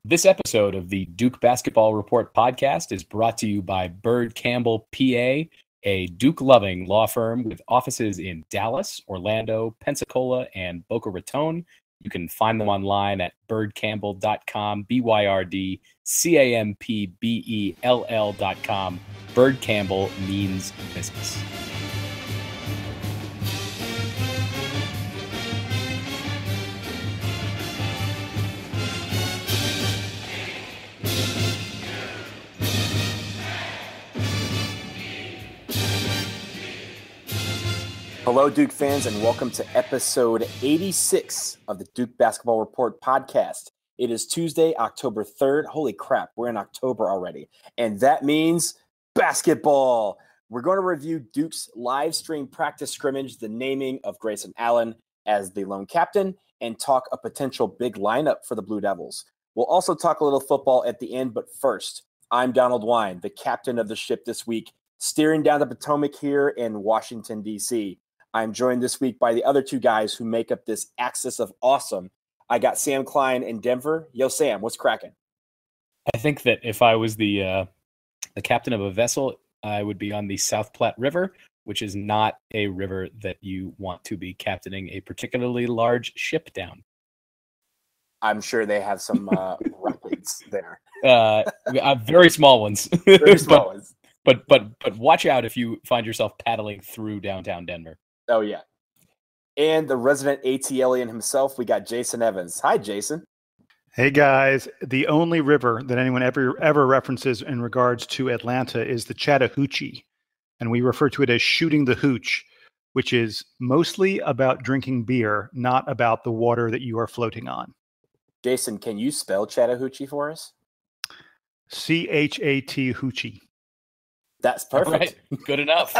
This episode of the Duke Basketball Report podcast is brought to you by Byrd Campbell, PA, a Duke-loving law firm with offices in Dallas, Orlando, Pensacola, and Boca Raton. You can find them online at byrdcampbell.com, BYRDCAMPBELL.com. Byrd Campbell means business. Hello, Duke fans, and welcome to episode 86 of the Duke Basketball Report podcast. It is Tuesday, October 3rd. Holy crap, we're in October already. And that means basketball. We're going to review Duke's live stream practice scrimmage, the naming of Grayson Allen as the lone captain, and talk a potential big lineup for the Blue Devils. We'll also talk a little football at the end, but first, I'm Donald Wine, the captain of the ship this week, steering down the Potomac here in Washington, D.C. I'm joined this week by the other two guys who make up this axis of awesome. I got Sam Klein in Denver. Yo, Sam, what's cracking? I think that if I was the captain of a vessel, I would be on the South Platte River, which is not a river that you want to be captaining a particularly large ship down. I'm sure they have some rapids there. Very small ones. Very small ones. But watch out if you find yourself paddling through downtown Denver. Oh, yeah. And the resident ATLian himself, we got Jason Evans. Hi, Jason. Hey, guys. The only river that anyone ever references in regards to Atlanta is the Chattahoochee, and we refer to it as shooting the hooch, which is mostly about drinking beer, not about the water that you are floating on. Jason, can you spell Chattahoochee for us? C-H-A-T hoochie. That's perfect. Right. Good enough.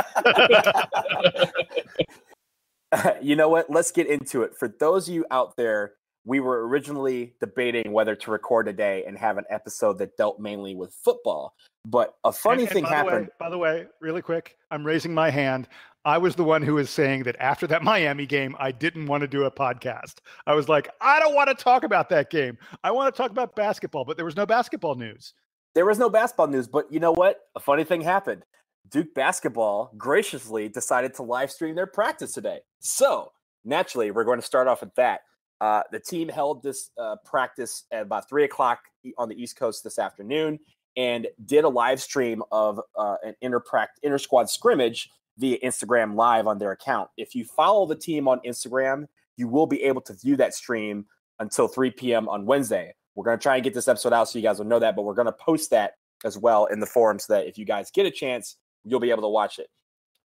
You know what? Let's get into it. For those of you out there, we were originally debating whether to record today and have an episode that dealt mainly with football. But a funny thing happened. By the way, really quick, I'm raising my hand. I was the one who was saying that after that Miami game, I didn't want to do a podcast. I was like, I don't want to talk about that game. I want to talk about basketball, but there was no basketball news. There was no basketball news, but you know what? A funny thing happened. Duke basketball graciously decided to live stream their practice today. So naturally, we're going to start off with that. The team held this practice at about 3 o'clock on the East Coast this afternoon and did a live stream of an inter-squad scrimmage via Instagram Live on their account. If you follow the team on Instagram, you will be able to view that stream until 3 p.m. on Wednesday. We're going to try and get this episode out so you guys will know that, but we're going to post that as well in the forum so that if you guys get a chance, you'll be able to watch it.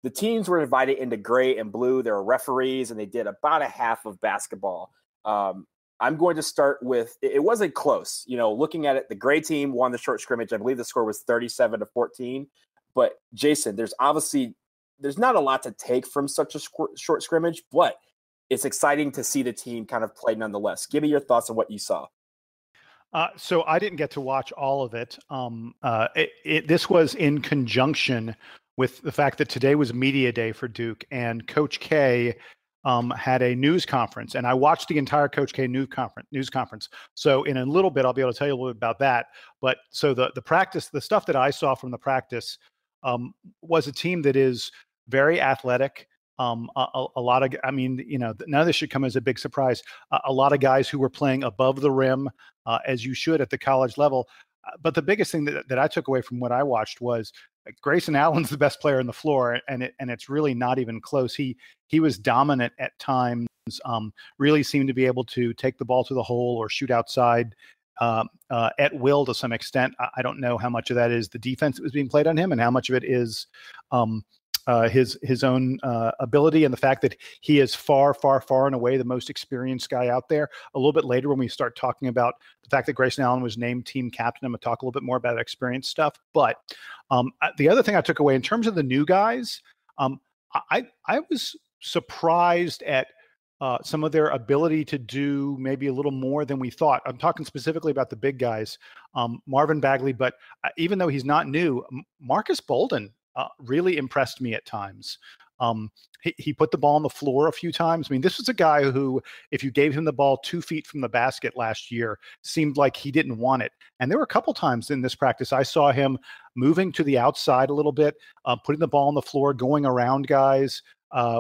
The teams were invited into gray and blue. There were referees, and they did about a half of basketball. I'm going to start with, it wasn't close. You know, looking at it, the gray team won the short scrimmage. I believe the score was 37-14. But, Jason, there's not a lot to take from such a short scrimmage, but it's exciting to see the team kind of play nonetheless. Give me your thoughts on what you saw. So I didn't get to watch all of it. This was in conjunction with the fact that today was media day for Duke, and Coach K had a news conference, and I watched the entire Coach K news conference. So in a little bit, I'll be able to tell you a little bit about that. But so the practice, the stuff that I saw from the practice was a team that is very athletic. A lot of, I mean, you know, none of this should come as a big surprise. A lot of guys who were playing above the rim, as you should at the college level. But the biggest thing that I took away from what I watched was Grayson Allen's the best player on the floor, and it's really not even close. He was dominant at times. Really seemed to be able to take the ball to the hole or shoot outside at will to some extent. I don't know how much of that is the defense that was being played on him, and how much of it is his own ability, and the fact that he is far and away the most experienced guy out there. A little bit later, when we start talking about the fact that Grayson Allen was named team captain, I'm going to talk a little bit more about experience stuff. But the other thing I took away in terms of the new guys, I was surprised at some of their ability to do maybe a little more than we thought. I'm talking specifically about the big guys, Marvin Bagley, but even though he's not new, Marcus Bolden really impressed me at times. He put the ball on the floor a few times. I mean, this was a guy who, if you gave him the ball 2 feet from the basket last year, seemed like he didn't want it. And there were a couple times in this practice I saw him moving to the outside a little bit, putting the ball on the floor, going around guys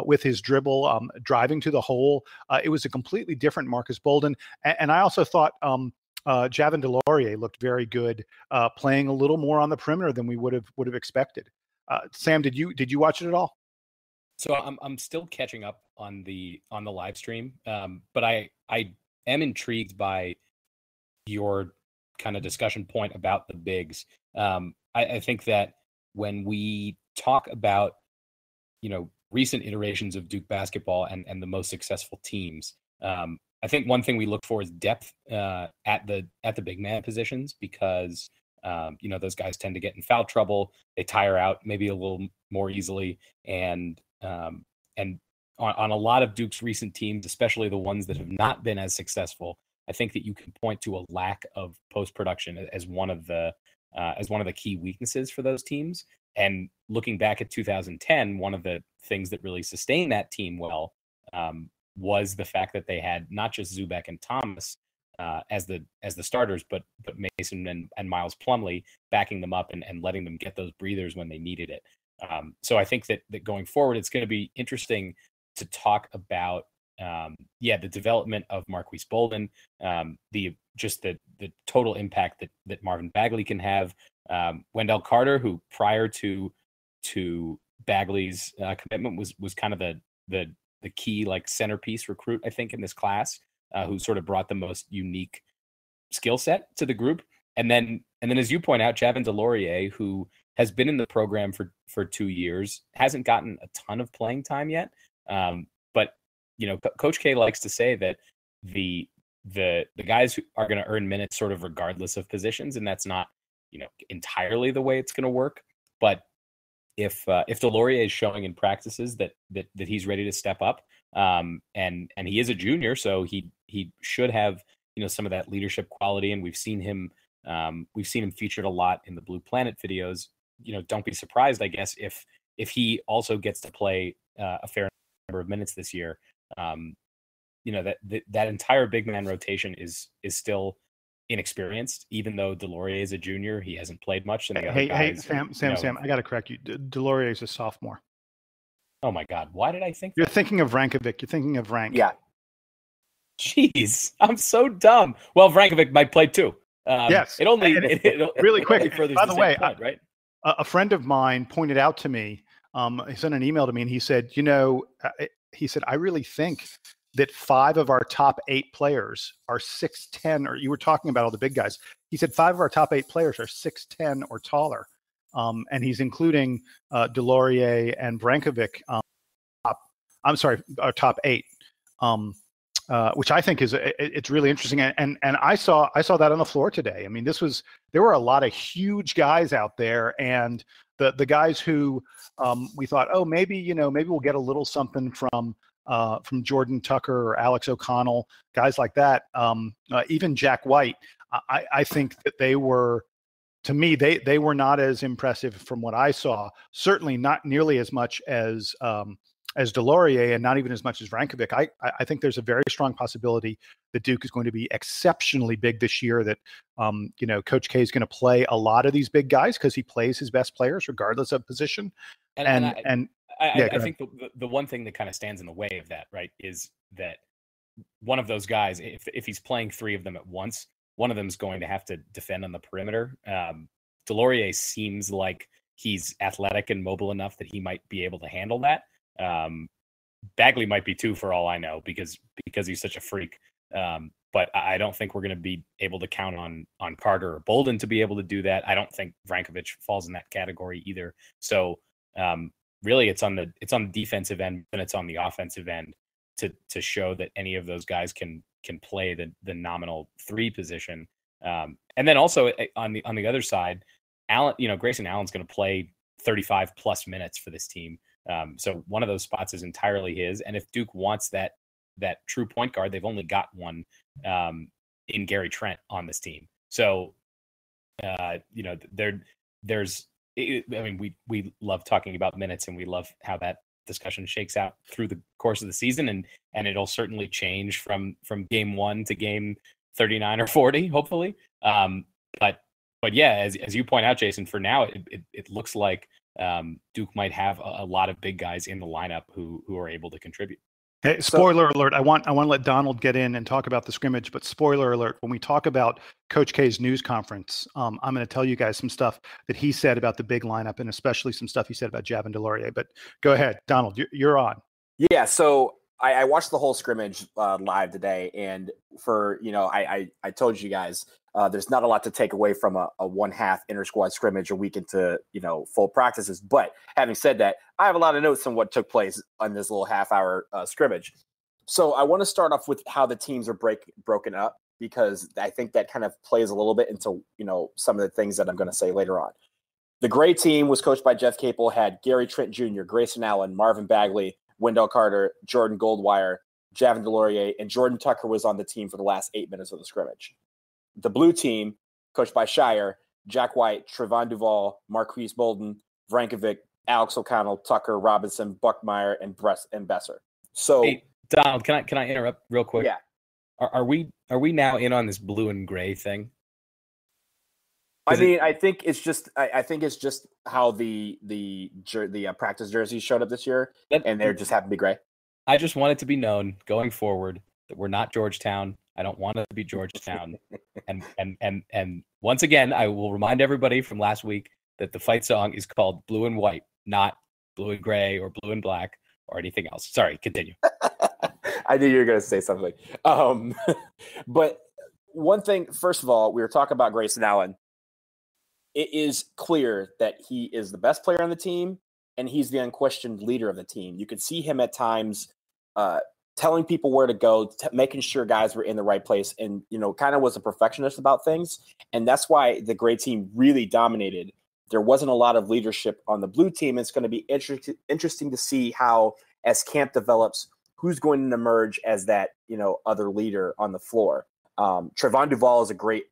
with his dribble, driving to the hole. It was a completely different Marcus Bolden. And I also thought Javin DeLaurier looked very good, playing a little more on the perimeter than we would have expected. Sam, did you watch it at all? So I'm still catching up on the live stream, but I am intrigued by your kind of discussion point about the bigs. I think that when we talk about recent iterations of Duke basketball and the most successful teams, I think one thing we look for is depth at the big man positions, because those guys tend to get in foul trouble. They tire out maybe a little more easily, and on a lot of Duke's recent teams, especially the ones that have not been as successful, I think that you can point to a lack of post production as one of the key weaknesses for those teams. And looking back at 2010, one of the things that really sustained that team well was the fact that they had not just Zubac and Thomas as the starters, but Mason and Miles Plumlee backing them up and letting them get those breathers when they needed it. So I think that going forward, it's going to be interesting to talk about the development of Marquise Bolden, the total impact that Marvin Bagley can have. Wendell Carter, who prior to Bagley's commitment was kind of the key centerpiece recruit, I think, in this class, who sort of brought the most unique skill set to the group. And then as you point out, Javin DeLaurier, who has been in the program for 2 years, hasn't gotten a ton of playing time yet. But Coach K likes to say that the guys who are going to earn minutes sort of regardless of positions, and that's not entirely the way it's going to work. But if DeLaurier is showing in practices that he's ready to step up, and he is a junior, so he should have some of that leadership quality, and we've seen him featured a lot in the Blue Planet videos. Don't be surprised, I guess, if he also gets to play a fair number of minutes this year. That entire big man rotation is still inexperienced, even though DeLaurier is a junior. He hasn't played much. And hey, Sam, I got to correct you. DeLaurier is a sophomore. Oh my God. Why did I think You're thinking of Vrankovic. You're thinking of Vrank. Yeah. Jeez, I'm so dumb. Well, Vrankovic might play too. Yes. It only really quick. By the way, point, right? A friend of mine pointed out to me, he sent an email to me and he said, I really think that 5 of our top 8 players are 6'10", or you were talking about all the big guys. He said 5 of our top 8 players are 6'10" or taller. And he's including DeLaurier and Vrankovic. Top 8. Which I think it's really interesting. And I saw that on the floor today. I mean, there were a lot of huge guys out there, and the guys who we thought, maybe we'll get a little something from Jordan Tucker or Alex O'Connell, guys like that. Even Jack White, I think that they were, to me, they were not as impressive from what I saw. Certainly not nearly as much as DeLaurier, and not even as much as Vrankovic. I think there's a very strong possibility that Duke is going to be exceptionally big this year, that Coach K is going to play a lot of these big guys because he plays his best players regardless of position. I think the one thing that kind of stands in the way of that, right, is that one of those guys, if he's playing 3 of them at once, one of them is going to have to defend on the perimeter. DeLaurier seems like he's athletic and mobile enough that he might be able to handle that. Bagley might be too, for all I know, because he's such a freak. But I don't think we're going to be able to count on Carter or Bolden to be able to do that. I don't think Vrankovic falls in that category either. So really, it's on the defensive end and it's on the offensive end to show that any of those guys can play the nominal 3 position. And then also on the other side, Grayson Allen's going to play 35 plus minutes for this team. So one of those spots is entirely his. And if Duke wants that true point guard, they've only got one in Gary Trent on this team. So, we love talking about minutes, and we love how that discussion shakes out through the course of the season, and it'll certainly change from game 1 to game 39 or 40, hopefully. But yeah, as you point out, Jason, for now it looks like Duke might have a lot of big guys in the lineup who are able to contribute. Hey, spoiler alert! I want to let Donald get in and talk about the scrimmage, but spoiler alert: when we talk about Coach K's news conference, I'm going to tell you guys some stuff that he said about the big lineup, and especially some stuff he said about Javin DeLaurier. But go ahead, Donald, you're on. Yeah, so I watched the whole scrimmage live today, and for I told you guys there's not a lot to take away from a 1/2 inter-squad scrimmage a week into full practices. But having said that, I have a lot of notes on what took place on this little half-hour scrimmage. So I want to start off with how the teams are broken up, because I think that kind of plays a little bit into some of the things that I'm going to say later on. The Gray team was coached by Jeff Capel, had Gary Trent Jr., Grayson Allen, Marvin Bagley, Wendell Carter, Jordan Goldwire, Javin DeLaurier, and Jordan Tucker was on the team for the last 8 minutes of the scrimmage. The Blue team, coached by Shire, Jack White, Trevon Duvall, Marquise Bolden, Vrankovic, Alex O'Connell, Tucker, Robinson, Buckmeyer, and Besser. So, hey, Donald, can I interrupt real quick? Yeah. Are we now in on this blue and gray thing? I think it's just how the practice jerseys showed up this year, and they just happen to be gray. I just want it to be known going forward that we're not Georgetown. I don't want it to be Georgetown. and once again, I will remind everybody from last week that the fight song is called Blue and White, not Blue and Gray or Blue and Black or anything else. Sorry, continue. I knew you were going to say something. But one thing, first of all, we were talking about Grayson Allen. It is clear that he is the best player on the team, and he's the unquestioned leader of the team. You could see him at times telling people where to go, making sure guys were in the right place, and kind of was a perfectionist about things. And that's why the Gray team really dominated. There wasn't a lot of leadership on the Blue team. It's going to be interesting to see how, as camp develops, who's going to emerge as that other leader on the floor. Trevon Duvall is a great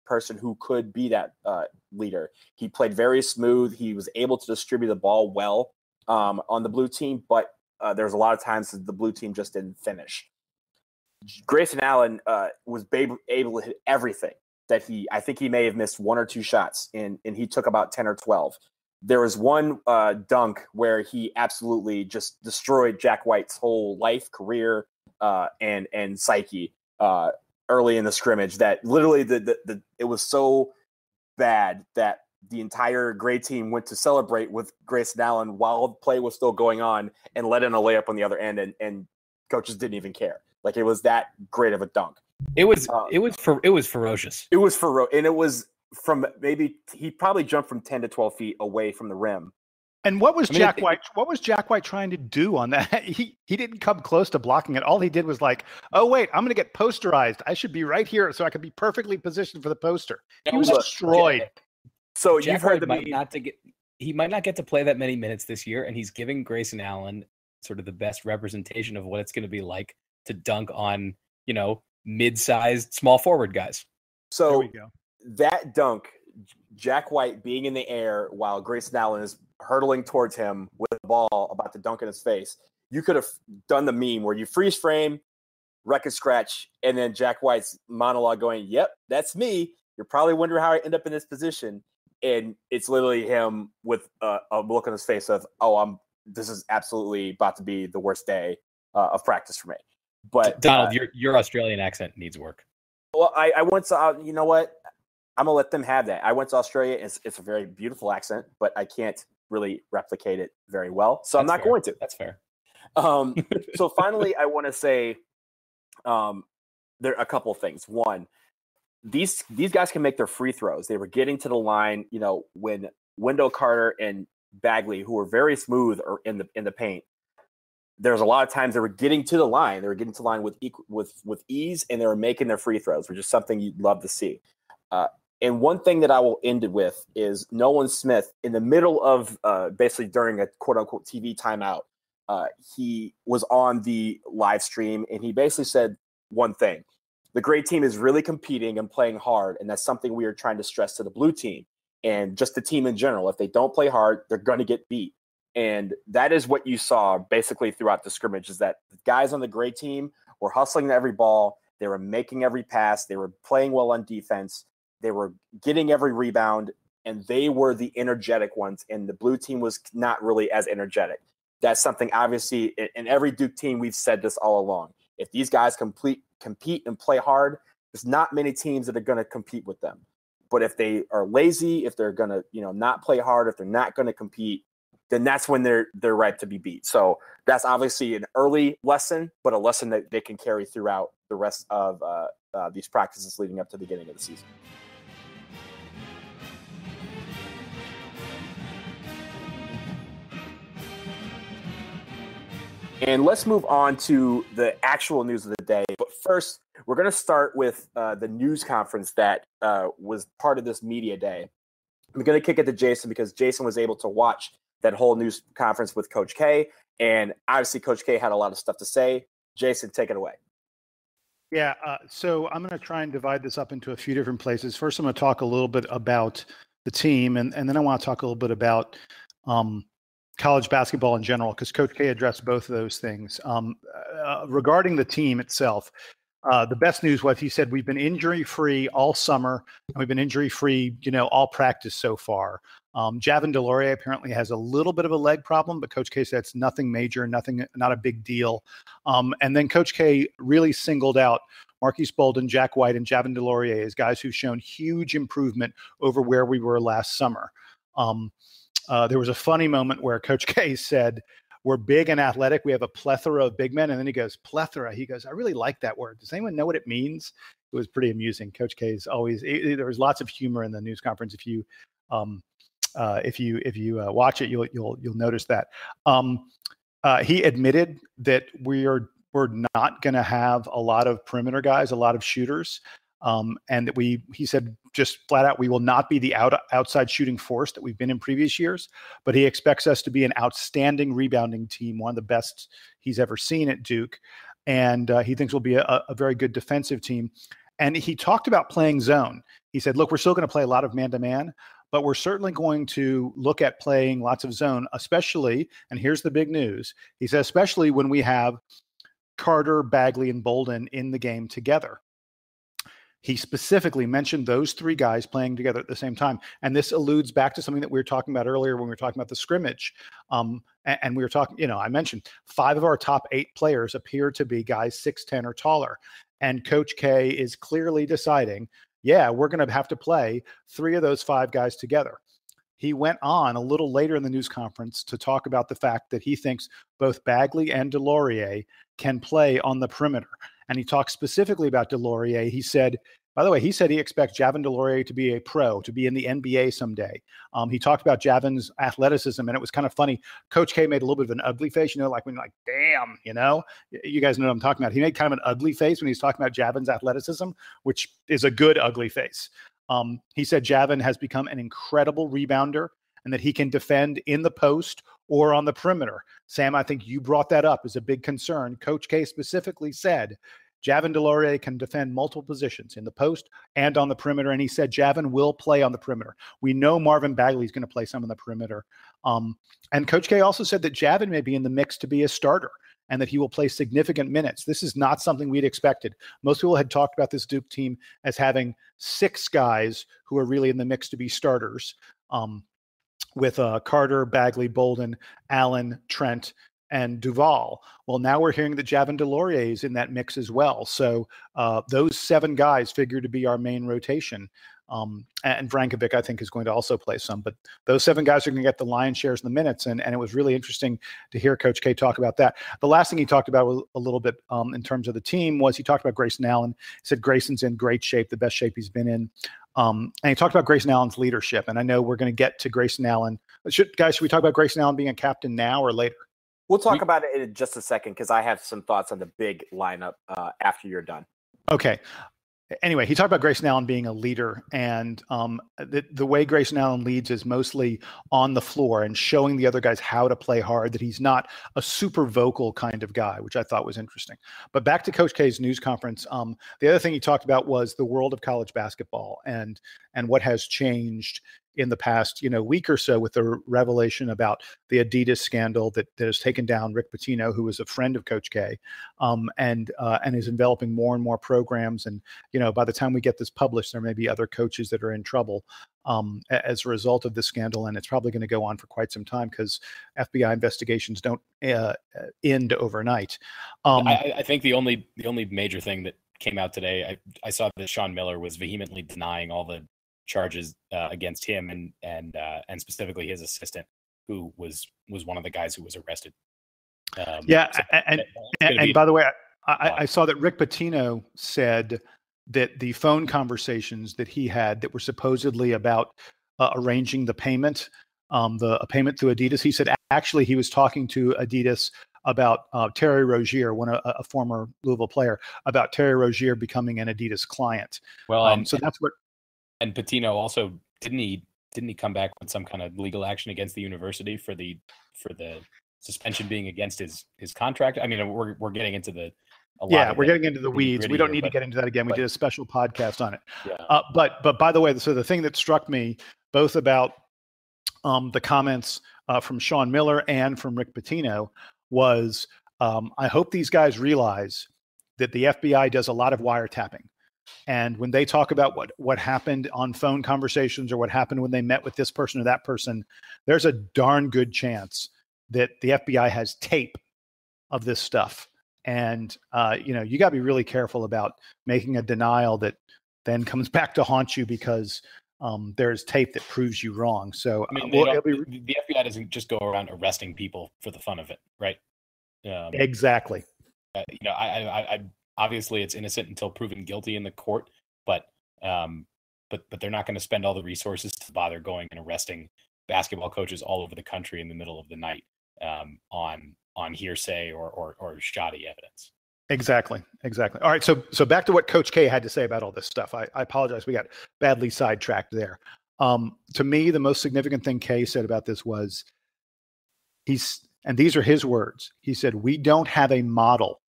person who could be that leader. He played very smooth. He was able to distribute the ball well on the Blue team, but there's a lot of times that the Blue team just didn't finish. Grayson Allen was able to hit everything that I think he may have missed 1 or 2 shots, and he took about 10 or 12. There was one dunk where he absolutely just destroyed Jack White's whole life, career, and psyche early in the scrimmage, that literally it was so bad that the entire Gray team went to celebrate with Grayson Allen while the play was still going on and let in a layup on the other end, and coaches didn't even care. Like, it was that great of a dunk. It was ferocious. It was and it was from he probably jumped from 10 to 12 feet away from the rim. And what was Jack White? What was Jack White trying to do on that? He didn't come close to blocking it. All he did was like, oh wait, I'm going to get posterized. I should be right here so I could be perfectly positioned for the poster. He was destroyed. So Jack you've heard White he might not get to play that many minutes this year, and he's giving Grayson Allen sort of the best representation of what it's going to be like to dunk on mid-sized small forward guys. So there we go. That dunk, Jack White being in the air while Grayson Allen is hurtling towards him with the ball about to dunk in his face. You could have done the meme where you freeze frame, record scratch, and then Jack White's monologue going, "Yep, that's me. You're probably wondering how I end up in this position." And it's literally him with a look on his face of, this is absolutely about to be the worst day of practice for me. But Donald, your Australian accent needs work. Well, I went to, you know what? I'm going to let them have that. I went to Australia. It's a very beautiful accent, but I can't really replicate it very well. So I'm not going to. That's fair. So finally, I want to say there are a couple of things. One, these guys can make their free throws. They were getting to the line, when Wendell Carter and Bagley, who were very smooth or in the paint, there's a lot of times they were getting to the line. They were getting to the line with ease, and they were making their free throws, which is something you'd love to see. And one thing that I will end it with is Nolan Smith, in the middle of basically during a quote-unquote TV timeout, he was on the live stream, and he basically said one thing. The Gray team is really competing and playing hard, and that's something we are trying to stress to the Blue team and just the team in general. If they don't play hard, they're going to get beat. And that is what you saw basically throughout the scrimmage, is that the guys on the gray team were hustling to every ball. They were making every pass. They were playing well on defense. They were getting every rebound, and they were the energetic ones. And the blue team was not really as energetic. That's something, obviously, in every Duke team, we've said this all along. If these guys compete and play hard, there's not many teams that are going to compete with them. But if they are lazy, if they're going to, not play hard, if they're not going to compete, then that's when they're ripe to be beat. So that's obviously an early lesson, but a lesson that they can carry throughout the rest of these practices leading up to the beginning of the season. And let's move on to the actual news of the day. But first, we're going to start with the news conference that was part of this media day. I'm going to kick it to Jason because Jason was able to watch that whole news conference with Coach K. And obviously, Coach K had a lot of stuff to say. Jason, take it away. Yeah, so I'm going to try and divide this up into a few different places. First, I'm going to talk a little bit about the team, and then I want to talk a little bit about college basketball in general, because Coach K addressed both of those things. Regarding the team itself, the best news was he said we've been injury-free all summer, and we've been injury-free, all practice so far. Javin DeLaurier apparently has a little bit of a leg problem, but Coach K said it's nothing major, not a big deal. And then Coach K really singled out Marquise Bolden, Jack White, and Javin DeLaurier as guys who've shown huge improvement over where we were last summer. There was a funny moment where Coach K said, we're big and athletic. We have a plethora of big men. And then he goes, plethora. He goes, I really like that word. Does anyone know what it means? It was pretty amusing. Coach K is always, there was lots of humor in the news conference. If you watch it, you'll notice that. He admitted that we're not going to have a lot of perimeter guys, a lot of shooters. And that he said just flat out, we will not be the outside shooting force that we've been in previous years, but he expects us to be an outstanding rebounding team, one of the best he's ever seen at Duke. And he thinks we'll be a very good defensive team. And he talked about playing zone. He said, look, we're still going to play a lot of man-to-man, but we're certainly going to look at playing lots of zone, especially, and here's the big news, he said, especially when we have Carter, Bagley, and Bolden in the game together. He specifically mentioned those three guys playing together at the same time. And this alludes back to something that we were talking about earlier when we were talking about the scrimmage. And we were talking, I mentioned 5 of our top 8 players appear to be guys 6'10" or taller. And Coach K is clearly deciding, we're going to have to play 3 of those 5 guys together. He went on a little later in the news conference to talk about the fact that he thinks both Bagley and DeLaurier can play on the perimeter. And he talked specifically about DeLaurier. He said, by the way, he expects Javin DeLaurier to be a pro, to be in the NBA someday. He talked about Javin's athleticism, and it was kind of funny. Coach K made a little bit of an ugly face, like when you're like, damn, you guys know what I'm talking about. He made kind of an ugly face when he's talking about Javin's athleticism, which is a good ugly face. He said Javin has become an incredible rebounder and that he can defend in the post or on the perimeter. Sam, I think you brought that up as a big concern. Coach K specifically said Javin DeLaurier can defend multiple positions in the post and on the perimeter, and he said Javin will play on the perimeter. We know Marvin Bagley is going to play some on the perimeter. And Coach K also said that Javin may be in the mix to be a starter and that he will play significant minutes. This is not something we'd expected. Most people had talked about this Duke team as having 6 guys who are really in the mix to be starters, with Carter, Bagley, Bolden, Allen, Trent, and Duval. Well, now we're hearing that Javin DeLaurier is in that mix as well. So those 7 guys figure to be our main rotation. And Vrankovic, I think, is going to also play some. But those 7 guys are going to get the lion's shares in the minutes. And it was really interesting to hear Coach K talk about that. The last thing he talked about a little bit in terms of the team was he talked about Grayson Allen. He said Grayson's in great shape, the best shape he's been in. And he talked about Grayson Allen's leadership. And I know we're going to get to Grayson Allen. Should we talk about Grayson Allen being a captain now or later? We'll talk about it in just a second because I have some thoughts on the big lineup after you're done. Okay. Anyway, he talked about Grayson Allen being a leader, and the way Grayson Allen leads is mostly on the floor and showing the other guys how to play hard, that he's not a super vocal kind of guy, which I thought was interesting. But back to Coach K's news conference, the other thing he talked about was the world of college basketball and what has changed in the past, week or so with the revelation about the Adidas scandal that has taken down Rick Pitino, who was a friend of Coach K, and is enveloping more and more programs. And, by the time we get this published, there may be other coaches that are in trouble as a result of this scandal. And it's probably going to go on for quite some time because FBI investigations don't end overnight. I think the only major thing that came out today, I saw that Sean Miller was vehemently denying all the charges against him and specifically his assistant, who was one of the guys who was arrested. And by the way, I saw that Rick Pitino said that the phone conversations that he had that were supposedly about arranging the payment, a payment through Adidas, he said actually he was talking to Adidas about Terry Rozier, a former Louisville player, about Terry Rozier becoming an Adidas client. Well, so that's what. And Pitino also didn't he come back with some kind of legal action against the university for the suspension being against his contract? I mean, we're getting into we're getting into the weeds. We don't need to get into that again. We did a special podcast on it. Yeah. But by the way, so the thing that struck me both about the comments from Sean Miller and from Rick Pitino was I hope these guys realize that the FBI does a lot of wiretapping. And when they talk about what happened on phone conversations or what happened when they met with this person or that person, there's a darn good chance that the FBI has tape of this stuff. And, you got to be really careful about making a denial that then comes back to haunt you because there's tape that proves you wrong. So the FBI doesn't just go around arresting people for the fun of it, right? Exactly. I obviously it's innocent until proven guilty in the court, but they're not going to spend all the resources to bother going and arresting basketball coaches all over the country in the middle of the night on hearsay or shoddy evidence. Exactly. All right. So back to what Coach K had to say about all this stuff. I apologize. We got badly sidetracked there. To me, the most significant thing K said about this was and these are his words. He said, "We don't have a model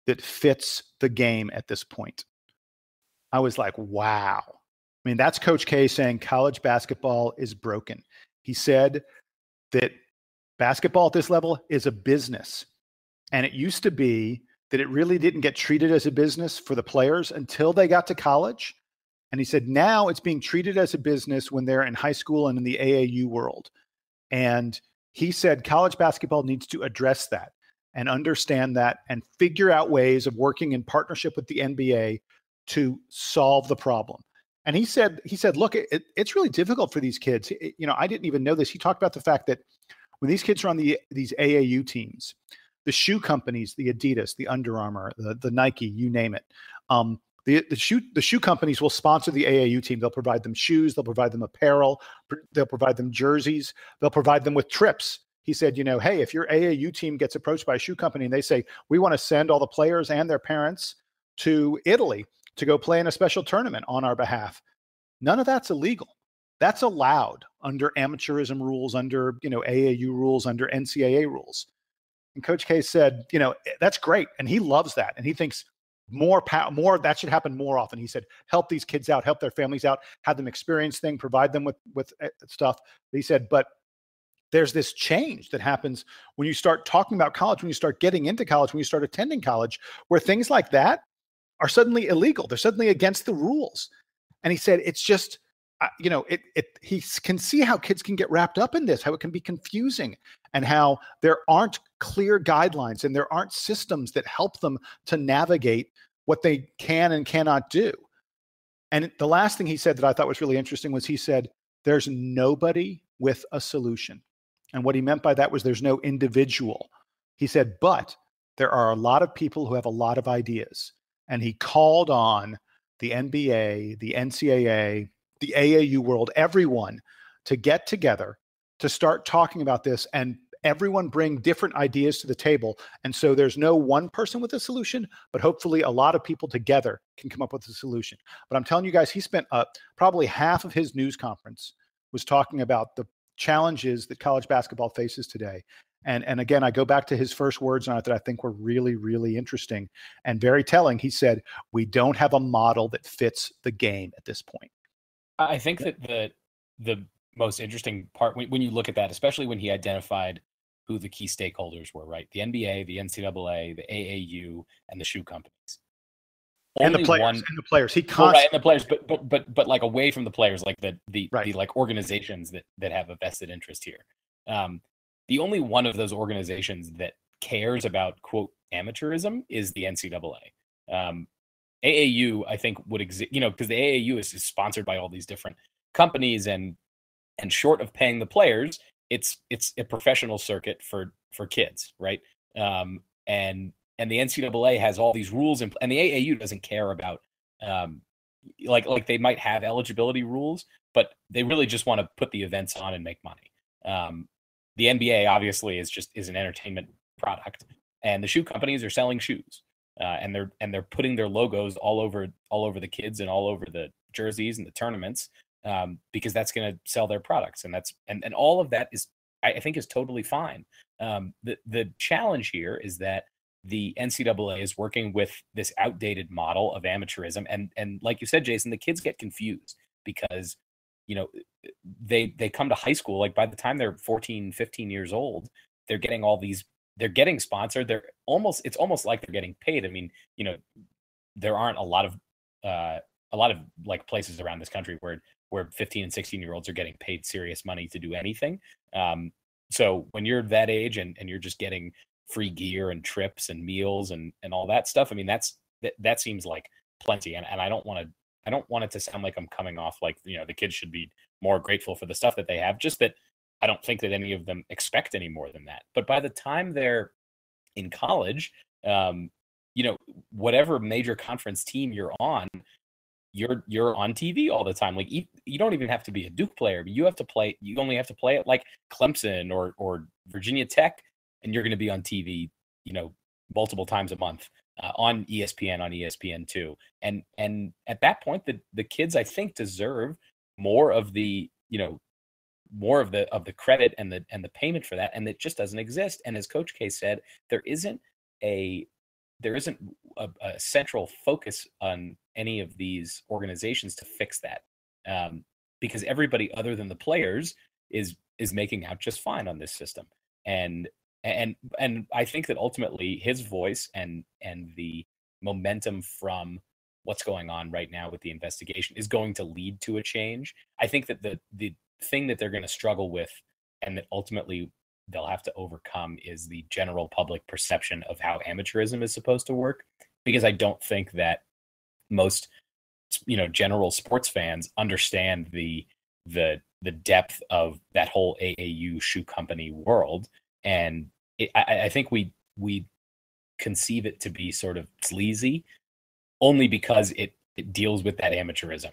that fits the game at this point." I was like, wow. I mean, that's Coach K saying college basketball is broken. He said that basketball at this level is a business. And it used to be that it really didn't get treated as a business for the players until they got to college. And he said, now it's being treated as a business when they're in high school and in the AAU world. And he said college basketball needs to address that and understand that and figure out ways of working in partnership with the NBA to solve the problem. And he said, look, it's really difficult for these kids. I didn't even know this. He talked about the fact that when these kids are on these AAU teams, the shoe companies, the Adidas, the Under Armour, the Nike, you name it, the shoe companies will sponsor the AAU team. They'll provide them shoes. They'll provide them apparel. They'll provide them jerseys. They'll provide them with trips. He said, hey, if your AAU team gets approached by a shoe company and they say, we want to send all the players and their parents to Italy to go play in a special tournament on our behalf, none of that's illegal. That's allowed under amateurism rules, under AAU rules, under NCAA rules. And Coach K said, that's great. And he loves that. And he thinks more that should happen more often. He said, help these kids out, help their families out, have them experience things, provide them with stuff. But he said, but there's this change that happens when you start talking about college, when you start getting into college, when you start attending college, where things like that are suddenly illegal. They're suddenly against the rules. And he said, it's just, he can see how kids can get wrapped up in this, how it can be confusing, and how there aren't clear guidelines and there aren't systems that help them to navigate what they can and cannot do. And the last thing he said that I thought was really interesting was he said, there's nobody with a solution. And what he meant by that was there's no individual. He said, but there are a lot of people who have a lot of ideas. And he called on the NBA, the NCAA, the AAU world, everyone to get together to start talking about this and everyone bring different ideas to the table. And so there's no one person with a solution, but hopefully a lot of people together can come up with a solution. But I'm telling you guys, he spent probably half of his news conference was talking about the challenges that college basketball faces today. And again, I go back to his first words on it that I think were really, really interesting and very telling. He said, we don't have a model that fits the game at this point. I think that the most interesting part when you look at that, especially when he identified who the key stakeholders were, right? The NBA, the NCAA, the AAU, and the shoe companies. And the players. He constantly, and the players, but like away from the players, like the Right. like organizations that have a vested interest here. The only one of those organizations that cares about quote amateurism is the NCAA. AAU, I think, would exist, because the AAU is sponsored by all these different companies, and short of paying the players, it's a professional circuit for kids, right? And the NCAA has all these rules, and the AAU doesn't care about like they might have eligibility rules, but they really just want to put the events on and make money. The NBA obviously is an entertainment product, and the shoe companies are selling shoes, and they're putting their logos all over the kids and all over the jerseys and the tournaments, because that's going to sell their products, and and all of that is, I think, is totally fine. The challenge here is that the NCAA is working with this outdated model of amateurism, and like you said, Jason, the kids get confused because they come to high school, like by the time they're 14, 15 years old, they're getting sponsored. It's almost like they're getting paid. I mean, there aren't a lot of like places around this country where 15 and 16-year-olds are getting paid serious money to do anything. So when you're that age and you're just getting free gear and trips and meals and all that stuff, I mean, that seems like plenty. And I don't want it to sound like I'm coming off like, the kids should be more grateful for the stuff that they have, just that I don't think that any of them expect any more than that. But by the time they're in college, whatever major conference team you're on, you're on TV all the time. Like you don't even have to be a Duke player, but you only have to play at like Clemson or Virginia Tech, and you're going to be on TV, multiple times a month, on ESPN, on ESPN2. And at that point, the kids, I think, deserve more of the, more of the credit and the payment for that. And it just doesn't exist. And as Coach K said, there isn't a central focus on any of these organizations to fix that, because everybody other than the players is making out just fine on this system. And I think that ultimately his voice and the momentum from what's going on right now with the investigation is going to lead to a change. I think that the thing that they're going to struggle with, and that ultimately they'll have to overcome, is the general public perception of how amateurism is supposed to work, because I don't think that most general sports fans understand the depth of that whole AAU shoe company world. And I think we conceive it to be sort of sleazy only because it deals with that amateurism.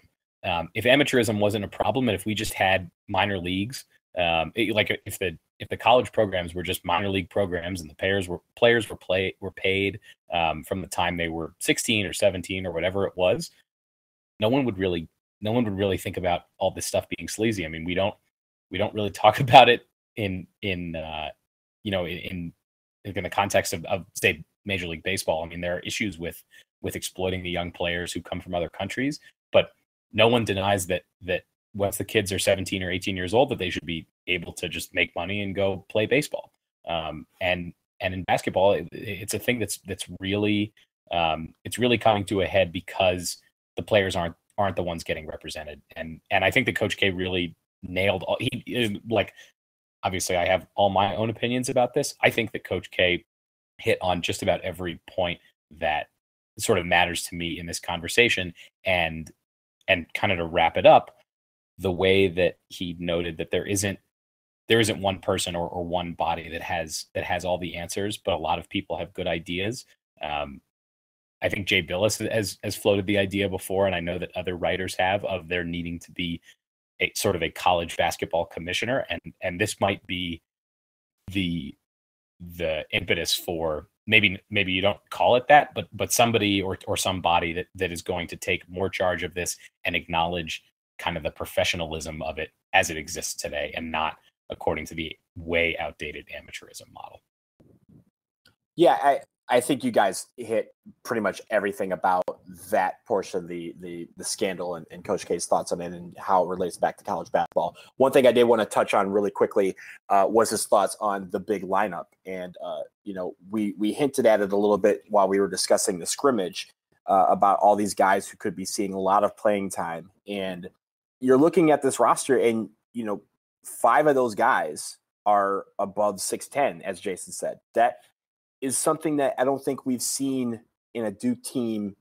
If amateurism wasn't a problem, and if we just had minor leagues, like if the college programs were just minor league programs and the players were paid from the time they were 16 or 17 or whatever it was, no one would really think about all this stuff being sleazy. I mean, we don't really talk about it in the context of say Major League Baseball. I mean, there are issues with exploiting the young players who come from other countries, but no one denies that once the kids are 17 or 18 years old, that they should be able to just make money and go play baseball. And in basketball, it's a thing that's really it's really coming to a head because the players aren't the ones getting represented. And I think that Coach K really nailed all. He like, obviously I have all my own opinions about this. I think that Coach K hit on just about every point that sort of matters to me in this conversation. And kind of to wrap it up, the way that he noted that there isn't one person or one body that has all the answers, but a lot of people have good ideas. I think Jay Billis has floated the idea before, and I know that other writers have, of there needing to be a sort of a college basketball commissioner, and this might be the impetus for maybe you don't call it that, but somebody or some body that is going to take more charge of this and acknowledge kind of the professionalism of it as it exists today, and not according to the way outdated amateurism model. Yeah, I think you guys hit pretty much everything about that portion of the scandal and Coach K's thoughts on it and how it relates back to college basketball. One thing I did want to touch on really quickly was his thoughts on the big lineup. And, we hinted at it a little bit while we were discussing the scrimmage about all these guys who could be seeing a lot of playing time. And you're looking at this roster and, 5 of those guys are above 6'10", as Jason said. That is something that I don't think we've seen in a Duke team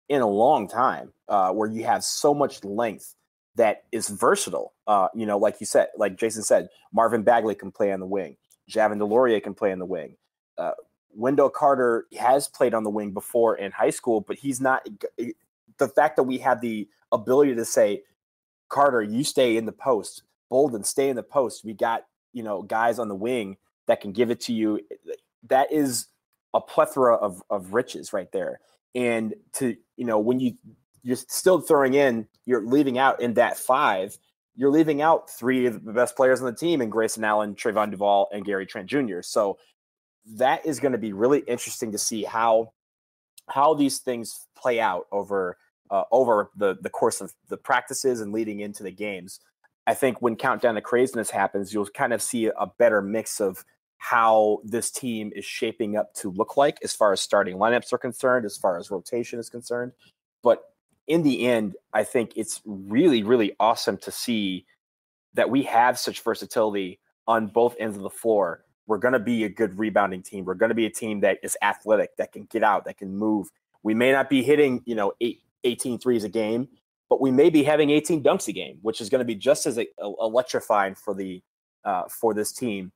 in a long time, where you have so much length that is versatile. Like you said, like Jason said, Marvin Bagley can play on the wing. Javin DeLaurier can play on the wing. Wendell Carter has played on the wing before in high school, but he's not. The fact that we have the ability to say, Carter, you stay in the post. Bolden, stay in the post. We got, guys on the wing that can give it to you. That is a plethora of riches right there. And when you're still throwing in, you're leaving out in that 5, you're leaving out 3 of the best players on the team in Grayson Allen, Trayvon Duval, and Gary Trent Jr. So that is going to be really interesting to see how these things play out over the course of the practices and leading into the games. I think when Countdown to Craziness happens, you'll kind of see a better mix of how this team is shaping up to look like as far as starting lineups are concerned, as far as rotation is concerned. But in the end, I think it's really, really awesome to see that we have such versatility on both ends of the floor. We're going to be a good rebounding team. We're going to be a team that is athletic, that can get out, that can move. We may not be hitting, 18 threes a game, but we may be having 18 dunks a game, which is going to be just as electrifying for this team.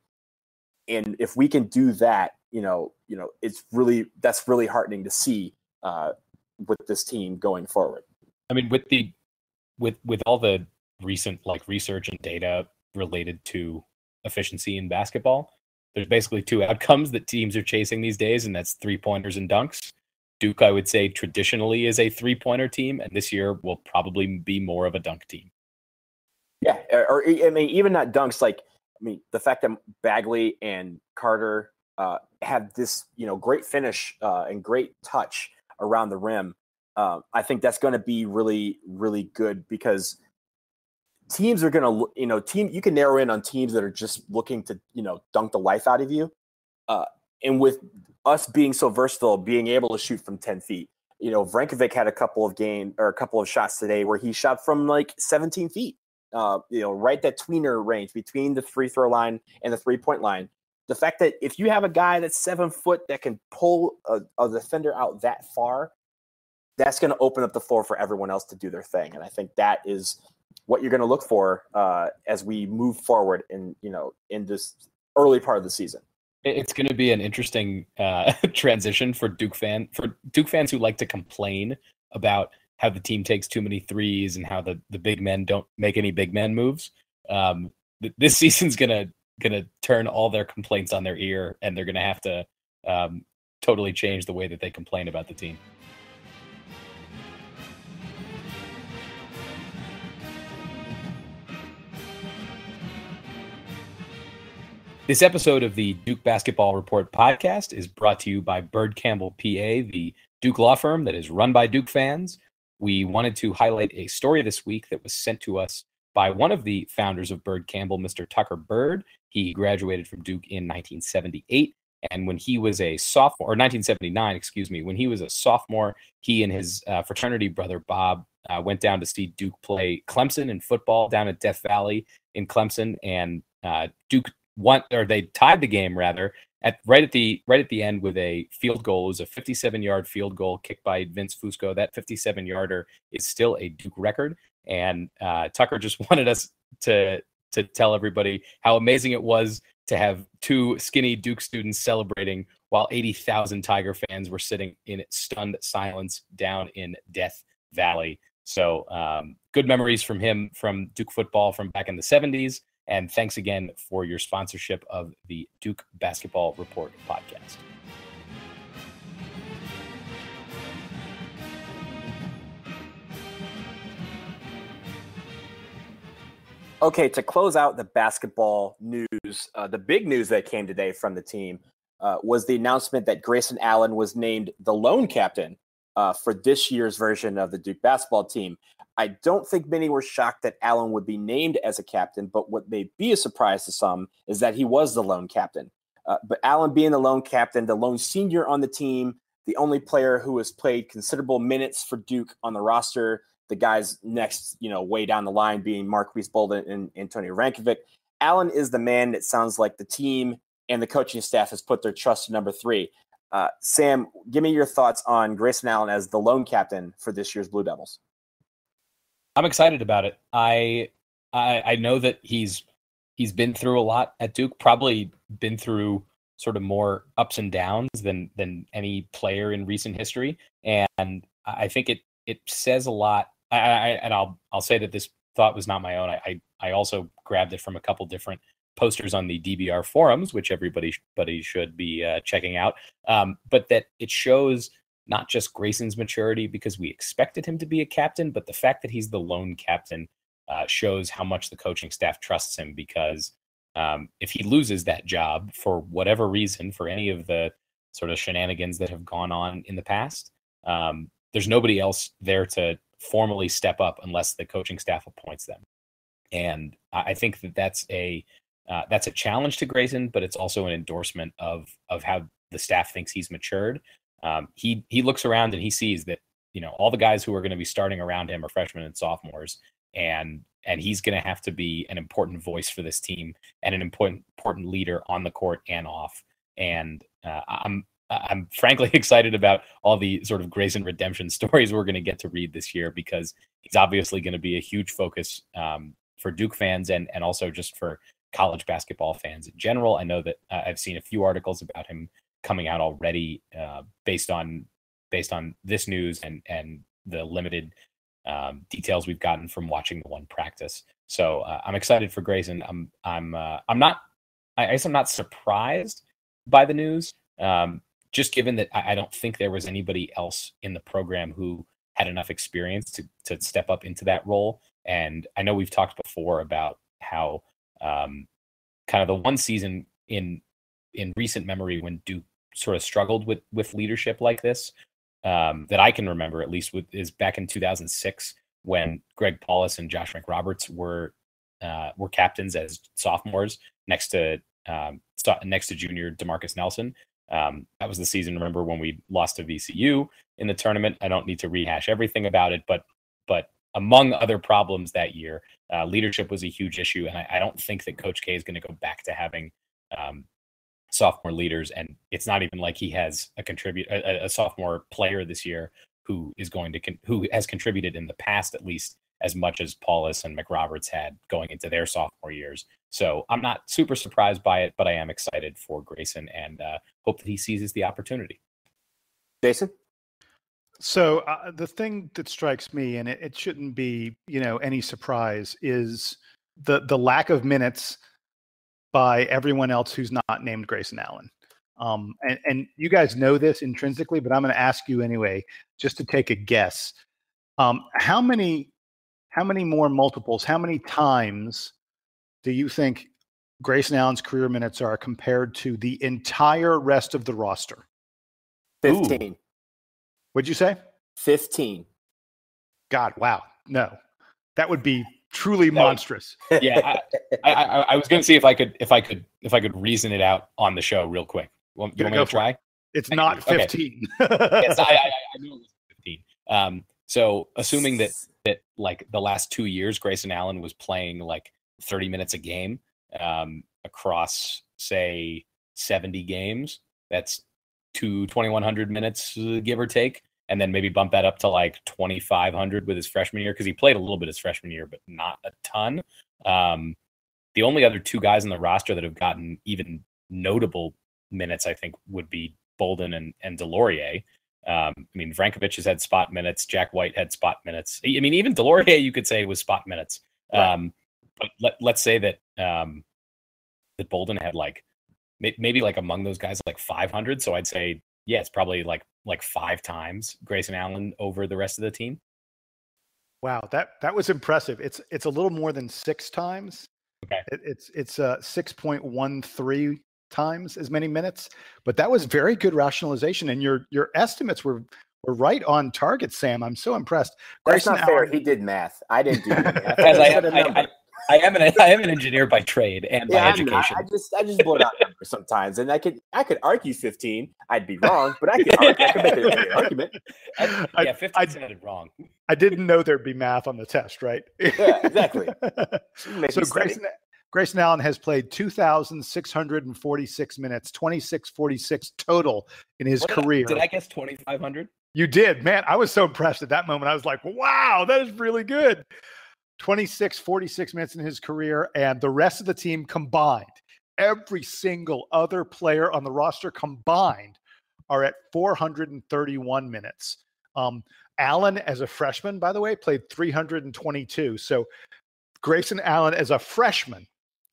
And if we can do that, that's really heartening to see with this team going forward. I mean, with all the recent research and data related to efficiency in basketball, there's basically 2 outcomes that teams are chasing these days, and that's 3-pointers and dunks. Duke, I would say, traditionally is a 3-pointer team, and this year will probably be more of a dunk team. Yeah, or even not dunks. The fact that Bagley and Carter have this, great finish and great touch around the rim, I think that's going to be really, really good because teams are going to, you can narrow in on teams that are just looking to, dunk the life out of you. And with us being so versatile, being able to shoot from 10 feet, Vrankovic had a couple of shots today where he shot from 17 feet. Right that tweener range between the free throw line and the 3-point line. The fact that if you have a guy that's 7 foot that can pull a defender out that far, that's going to open up the floor for everyone else to do their thing. And I think that is what you're going to look for as we move forward in this early part of the season. It's going to be an interesting transition for Duke fans who like to complain about how the team takes too many threes and how the big men don't make any big men moves. This season's gonna turn all their complaints on their ear, and they're gonna have to totally change the way that they complain about the team. This episode of the Duke Basketball Report podcast is brought to you by Byrd Campbell, PA, the Duke law firm that is run by Duke fans. We wanted to highlight a story this week that was sent to us by one of the founders of Byrd Campbell, Mr. Tucker Byrd. He graduated from Duke in 1978. And when he was a sophomore, or 1979, excuse me, when he was a sophomore, he and his fraternity brother, Bob, went down to see Duke play Clemson in football down at Death Valley in Clemson. And Duke they tied the game rather right at the end with a field goal. It was a 57-yard field goal kicked by Vince Fusco. That 57-yarder is still a Duke record. And Tucker just wanted us to tell everybody how amazing it was to have 2 skinny Duke students celebrating while 80,000 Tiger fans were sitting in stunned silence down in Death Valley. So good memories from him, from Duke football from back in the 70s. And thanks again for your sponsorship of the Duke Basketball Report podcast. Okay, to close out the basketball news, the big news that came today from the team was the announcement that Grayson Allen was named the lone captain for this year's version of the Duke basketball team. I don't think many were shocked that Allen would be named as a captain, but what may be a surprise to some is that he was the lone captain. But Allen being the lone captain, the lone senior on the team, the only player who has played considerable minutes for Duke on the roster, the guys next, way down the line being Marquise Bolden and Antonio Rankovic. Allen is the man that sounds like the team and the coaching staff has put their trust in number 3. Sam, give me your thoughts on Grayson Allen as the lone captain for this year's Blue Devils. I'm excited about it. I know that he's been through a lot at Duke, probably been through sort of more ups and downs than any player in recent history. And I think it says a lot. I'll say that this thought was not my own. I also grabbed it from a couple different posters on the DBR forums, which everybody should be checking out. But that it shows not just Grayson's maturity because we expected him to be a captain, but the fact that he's the lone captain shows how much the coaching staff trusts him, because if he loses that job for whatever reason, for any of the sort of shenanigans that have gone on in the past, there's nobody else there to formally step up unless the coaching staff appoints them. And I think that that's a challenge to Grayson, but it's also an endorsement of how the staff thinks he's matured. He looks around and he sees that, all the guys who are going to be starting around him are freshmen and sophomores, and he's going to have to be an important voice for this team and an important leader on the court and off. And I'm frankly excited about all the sort of Grayson redemption stories we're going to get to read this year, because he's obviously going to be a huge focus for Duke fans and also just for college basketball fans in general. I know that I've seen a few articles about him coming out already based on this news and the limited details we've gotten from watching the one practice. So I'm excited for Grayson. I'm not surprised by the news, just given that I don't think there was anybody else in the program who had enough experience to step up into that role. And I know we've talked before about how kind of the one season in recent memory when Duke sort of struggled with leadership like this, that I can remember, at least, is back in 2006 when Greg Paulus and Josh McRoberts were captains as sophomores next to junior DeMarcus Nelson. That was the season, remember, when we lost to VCU in the tournament. I don't need to rehash everything about it, but among other problems that year, leadership was a huge issue, and I don't think that Coach K is going to go back to having sophomore leaders. And it's not even like he has a sophomore player this year who has contributed in the past, at least, as much as Paulus and McRoberts had going into their sophomore years. So I'm not super surprised by it, but I am excited for Grayson and hope that he seizes the opportunity. Jason? So the thing that strikes me, and it shouldn't be, any surprise, is the lack of minutes by everyone else who's not named Grayson Allen. And you guys know this intrinsically, but I'm going to ask you anyway, just to take a guess. How many more multiples, how many times do you think Grayson Allen's career minutes are compared to the entire rest of the roster? 15. Ooh. What'd you say? 15. God, wow. No, that would be truly monstrous. Yeah, I was going to see if I could reason it out on the show real quick. You want me to try? It's not 15. Okay. Yes, I knew it was 15. So assuming that like the last 2 years, Grayson Allen was playing like 30 minutes a game across, say, 70 games. That's 2,100 minutes, give or take. And then maybe bump that up to like 2,500 with his freshman year, because he played a little bit his freshman year, but not a ton. The only other two guys on the roster that have gotten even notable minutes, I think, would be Bolden and Delorier. Vrankovic has had spot minutes. Jack White had spot minutes. Even Delorier, you could say, was spot minutes. Right. But let's say that that Bolden had like maybe like among those guys like 500. So I'd say, yeah, it's probably like 5 times Grayson Allen over the rest of the team. Wow, that was impressive. It's a little more than 6 times. Okay, it's 6.13 times as many minutes, but that was very good rationalization. And your estimates were right on target, Sam. I'm so impressed. That's Grayson not fair. Allen, He did math. I didn't do math. As I am an engineer by trade and by education. I just blow out numbers sometimes, and I could argue 15. I'd be wrong, but I could make an argument. 15 sounded wrong. I didn't know there'd be math on the test, right? Yeah, exactly. So Grayson Allen has played 2,646 minutes, 2,646 total in his career. Did I guess 2,500? You did, man. I was so impressed at that moment. I was like, wow, that is really good. 46 minutes in his career, and the rest of the team combined, every single other player on the roster combined, are at 431 minutes. Allen, as a freshman, by the way, played 322. So Grayson Allen, as a freshman,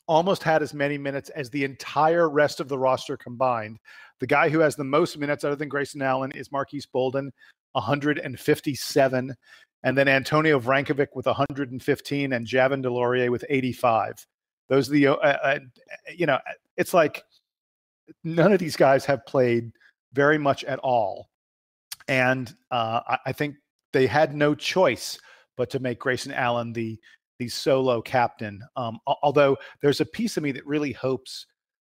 almost had as many minutes as the entire rest of the roster combined. The guy who has the most minutes other than Grayson Allen is Marquise Bolden, 157. And then Antonio Vrankovic with 115 and Javin DeLaurier with 85. Those are the, it's like none of these guys have played very much at all. And I think they had no choice but to make Grayson Allen the solo captain. Although there's a piece of me that really hopes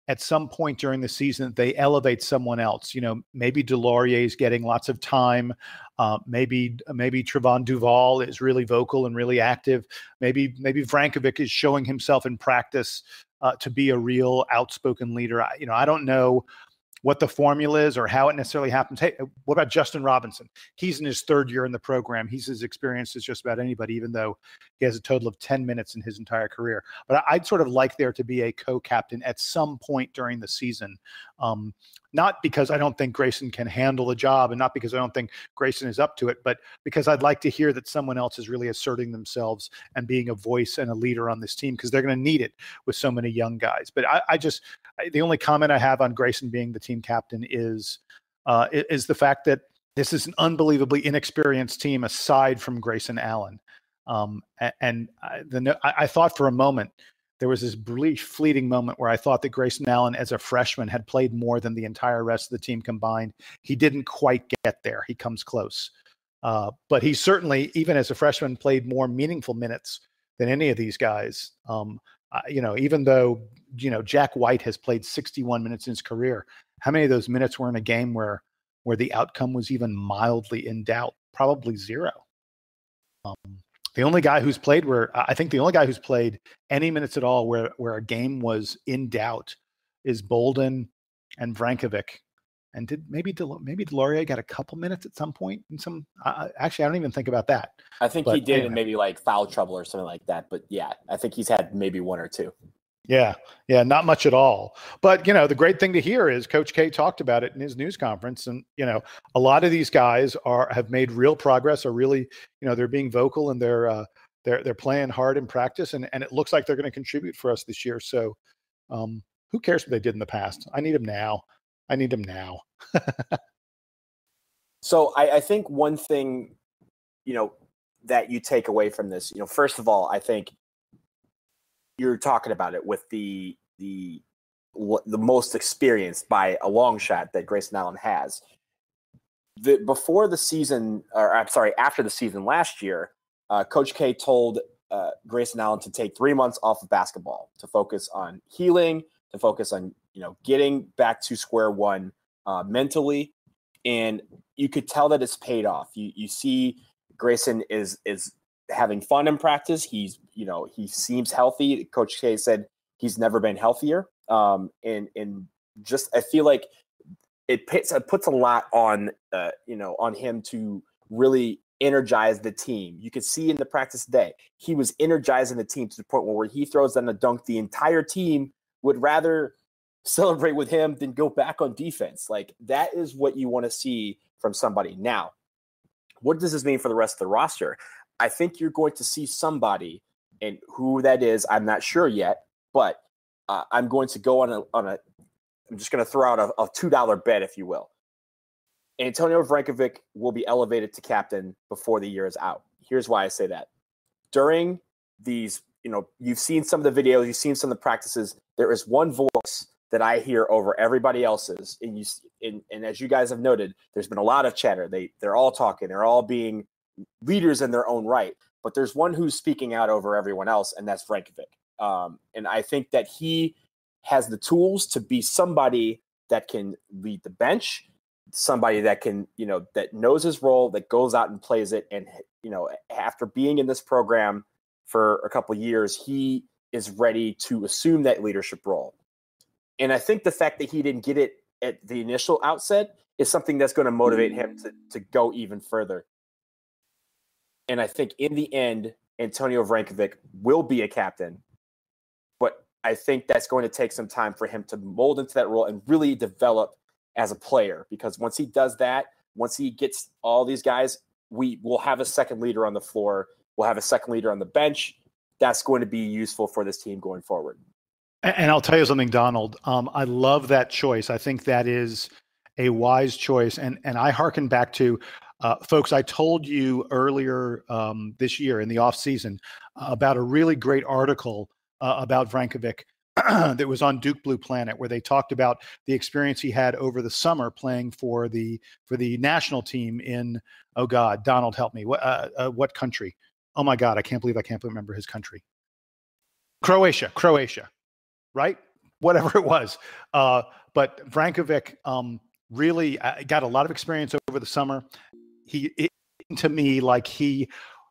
at some point during the season that they elevate someone else. Maybe DeLaurier is getting lots of time. Maybe Trevon Duval is really vocal and really active. Maybe Vrankovic is showing himself in practice to be a real outspoken leader. I don't know what the formula is or how it necessarily happens. Hey, what about Justin Robinson? He's in his third year in the program. He's as experienced as just about anybody, even though he has a total of 10 minutes in his entire career. But I'd sort of like there to be a co-captain at some point during the season. Not because I don't think Grayson can handle the job and not because I don't think Grayson is up to it, but because I'd like to hear that someone else is really asserting themselves and being a voice and a leader on this team, because they're going to need it with so many young guys. But the only comment I have on Grayson being the team captain is the fact that this is an unbelievably inexperienced team aside from Grayson Allen. I thought for a moment, there was this brief fleeting moment where I thought that Grayson Allen as a freshman had played more than the entire rest of the team combined. He didn't quite get there. He comes close. But he certainly, even as a freshman, played more meaningful minutes than any of these guys. Even though, Jack White has played 61 minutes in his career, how many of those minutes were in a game where the outcome was even mildly in doubt? Probably zero. The only guy who's played any minutes at all where a game was in doubt is Bolden and Vrankovic. And maybe DeLaurier got a couple minutes at some point in some. Actually, I don't even think about that. I think he did in maybe like foul trouble or something like that. But yeah, I think he's had maybe one or two. Yeah, not much at all. But the great thing to hear is Coach K talked about it in his news conference, and a lot of these guys have made real progress, or really, they're being vocal and they're playing hard in practice, and it looks like they're going to contribute for us this year. So, who cares what they did in the past? I need them now. So I think one thing, that you take away from this, first of all, I think you're talking about it with the most experienced by a long shot that Grayson Allen has. After the season last year, Coach K told Grayson Allen to take 3 months off of basketball to focus on healing, to focus on getting back to square one mentally, and you could tell that it's paid off. You see Grayson is having fun in practice. He seems healthy. Coach K said he's never been healthier. And just I feel like it puts a lot on on him to really energize the team. You could see in the practice today, he was energizing the team to the point where he throws down a dunk, the entire team would rather celebrate with him than go back on defense. Like, that is what you want to see from somebody. Now, what does this mean for the rest of the roster? I think you're going to see somebody, and who that is, I'm not sure yet, but I'm going to go I'm just going to throw out a $2 bet, if you will. Antonio Vrankovic will be elevated to captain before the year is out. Here's why I say that. During these, you've seen some of the videos, you've seen some of the practices. There is one voice that I hear over everybody else's, and as you guys have noted, there's been a lot of chatter. They're all talking. They're all being leaders in their own right. But there's one who's speaking out over everyone else, and that's Vrankovic. And I think that he has the tools to be somebody that can lead the bench, somebody that can, that knows his role, that goes out and plays it. And, after being in this program for a couple of years, he is ready to assume that leadership role. And I think the fact that he didn't get it at the initial outset is something that's going to motivate him to go even further. And I think in the end, Antonio Vrankovic will be a captain, but I think that's going to take some time for him to mold into that role and really develop as a player. Because once he does that, once he gets all these guys, we will have a second leader on the floor. We'll have a second leader on the bench. That's going to be useful for this team going forward. And I'll tell you something, Donald. I love that choice. I think that is a wise choice. And I hearken back to, folks, I told you earlier this year in the off season about a really great article about Vrankovic that was on Duke Blue Planet, where they talked about the experience he had over the summer playing for the national team in, oh God, Donald, help me. What country? Oh my God, I can't remember his country. Croatia, right? Whatever it was. But Vrankovic really got a lot of experience over the summer. To me, like he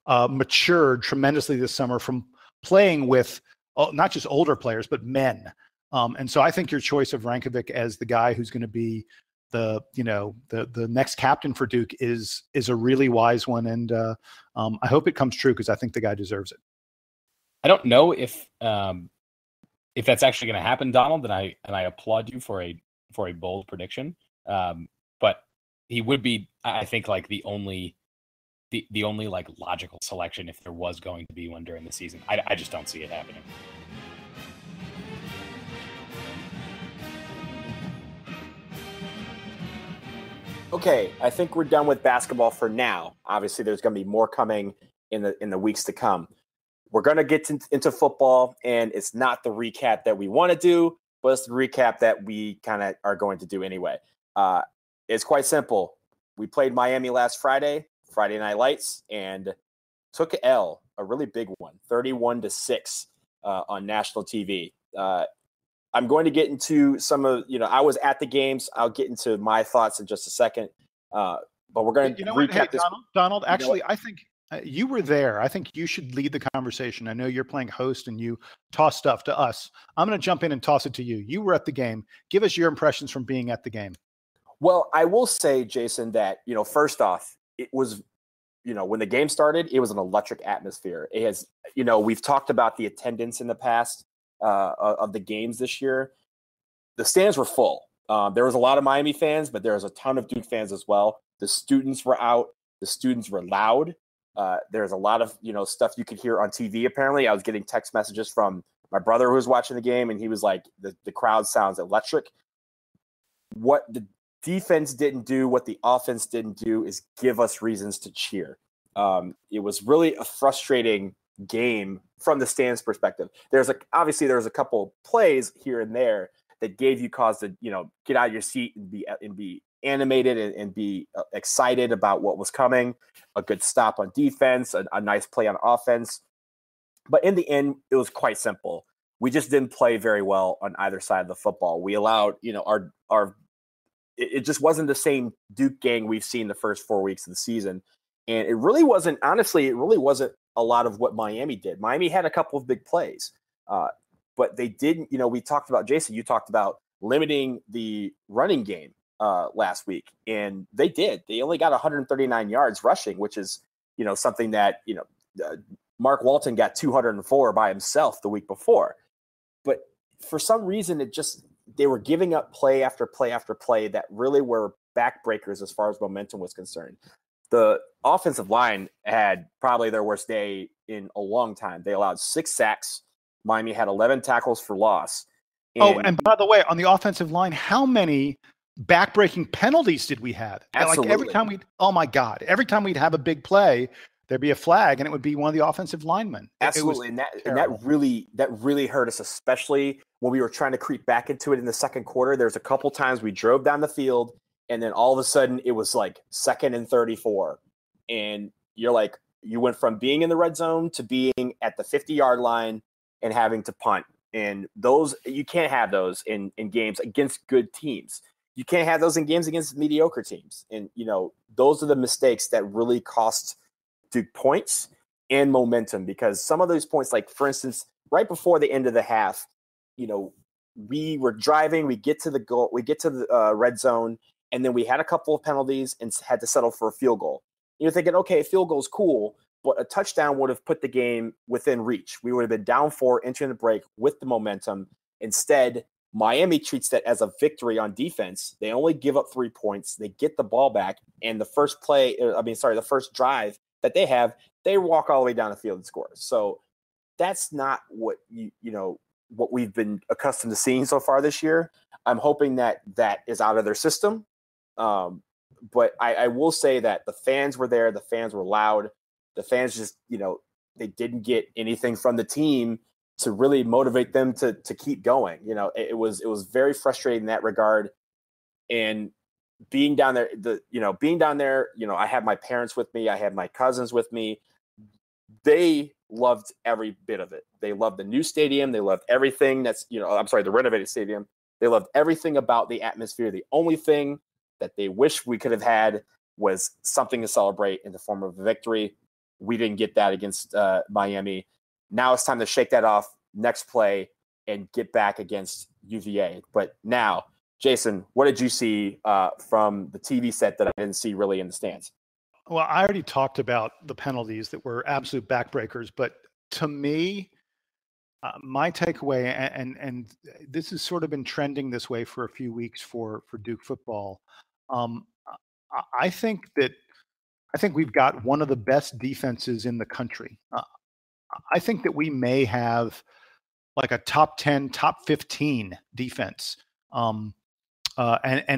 matured tremendously this summer from playing with not just older players, but men. And so I think your choice of Vrankovic as the guy who's going to be the next captain for Duke is a really wise one. And I hope it comes true, because I think the guy deserves it. I don't know if that's actually going to happen, Donald, and I applaud you for a bold prediction. But he would be, I think, like the only like logical selection if there was going to be one during the season. I just don't see it happening. Okay, I think we're done with basketball for now. Obviously, there's going to be more coming in the weeks to come. We're going to get into football, and it's not the recap that we want to do, but it's the recap that we kind of are going to do anyway. It's quite simple. We played Miami last Friday Night Lights, and took an L, a really big one, 31-6 on national TV. I'm going to get into some of, I was at the games. I'll get into my thoughts in just a second. But we're going to recap this. Donald, actually, I think you were there. I think you should lead the conversation. I know you're playing host and you toss stuff to us. I'm going to jump in and toss it to you. You were at the game. Give us your impressions from being at the game. Well, I will say, Jason, that, first off, it was, when the game started, it was an electric atmosphere. It has, we've talked about the attendance in the past of the games this year. The stands were full. There was a lot of Miami fans, but there was a ton of Duke fans as well. The students were out. The students were loud. There's a lot of, stuff you could hear on TV. Apparently, I was getting text messages from my brother who was watching the game, and he was like, the crowd sounds electric. What the defense didn't do, what the offense didn't do, is give us reasons to cheer. It was really a frustrating game from the stands perspective. Obviously there was a couple plays here and there that gave you cause to, get out of your seat and be animated and be excited about what was coming. A good stop on defense, a nice play on offense. But in the end, it was quite simple. We just didn't play very well on either side of the football. We allowed, it just wasn't the same Duke gang we've seen the first 4 weeks of the season. And it really wasn't a lot of what Miami did. Miami had a couple of big plays, but they didn't, we talked about, Jason, you talked about limiting the running game last week, and they did. They only got 139 yards rushing, which is, something that, Mark Walton got 204 by himself the week before. But for some reason, they were giving up play after play after play that really were backbreakers as far as momentum was concerned. The offensive line had probably their worst day in a long time. They allowed 6 sacks. Miami had 11 tackles for loss. And by the way, on the offensive line, how many backbreaking penalties did we have? Absolutely. Like every time every time we'd have a big play, there'd be a flag, and it would be one of the offensive linemen. Absolutely, and that really hurt us, especially when we were trying to creep back into it in the second quarter. There's a couple times we drove down the field, and then all of a sudden it was like 2nd and 34, and you're like, you went from being in the red zone to being at the 50-yard line and having to punt. And those, you can't have those in games against good teams. You can't have those in games against mediocre teams. And, those are the mistakes that really cost Duke points and momentum, because some of those points, like for instance, right before the end of the half, we were driving, we get to the red zone, and then we had a couple of penalties and had to settle for a field goal. You're thinking, okay, a field goal is cool, but a touchdown would have put the game within reach. We would have been down 4 entering the break with the momentum. Instead, Miami treats that as a victory on defense. They only give up 3 points. They get the ball back, and the first drive that they have, they walk all the way down the field and score. So that's not what what we've been accustomed to seeing so far this year. I'm hoping that is out of their system. But I will say that the fans were there. The fans were loud. The fans just, they didn't get anything from the team to really motivate them to keep going. It was very frustrating in that regard. And being down there, I had my parents with me. I had my cousins with me. They loved every bit of it. They loved the new stadium. They loved everything the renovated stadium. They loved everything about the atmosphere. The only thing that they wish we could have had was something to celebrate in the form of a victory. We didn't get that against Miami. Now it's time to shake that off next play and get back against UVA. But now, Jason, what did you see from the TV set that I didn't see really in the stands? Well, I already talked about the penalties that were absolute backbreakers, but to me, my takeaway, and this has sort of been trending this way for a few weeks for Duke football. I think we've got one of the best defenses in the country. I think that we may have like a top 10, top 15 defense. And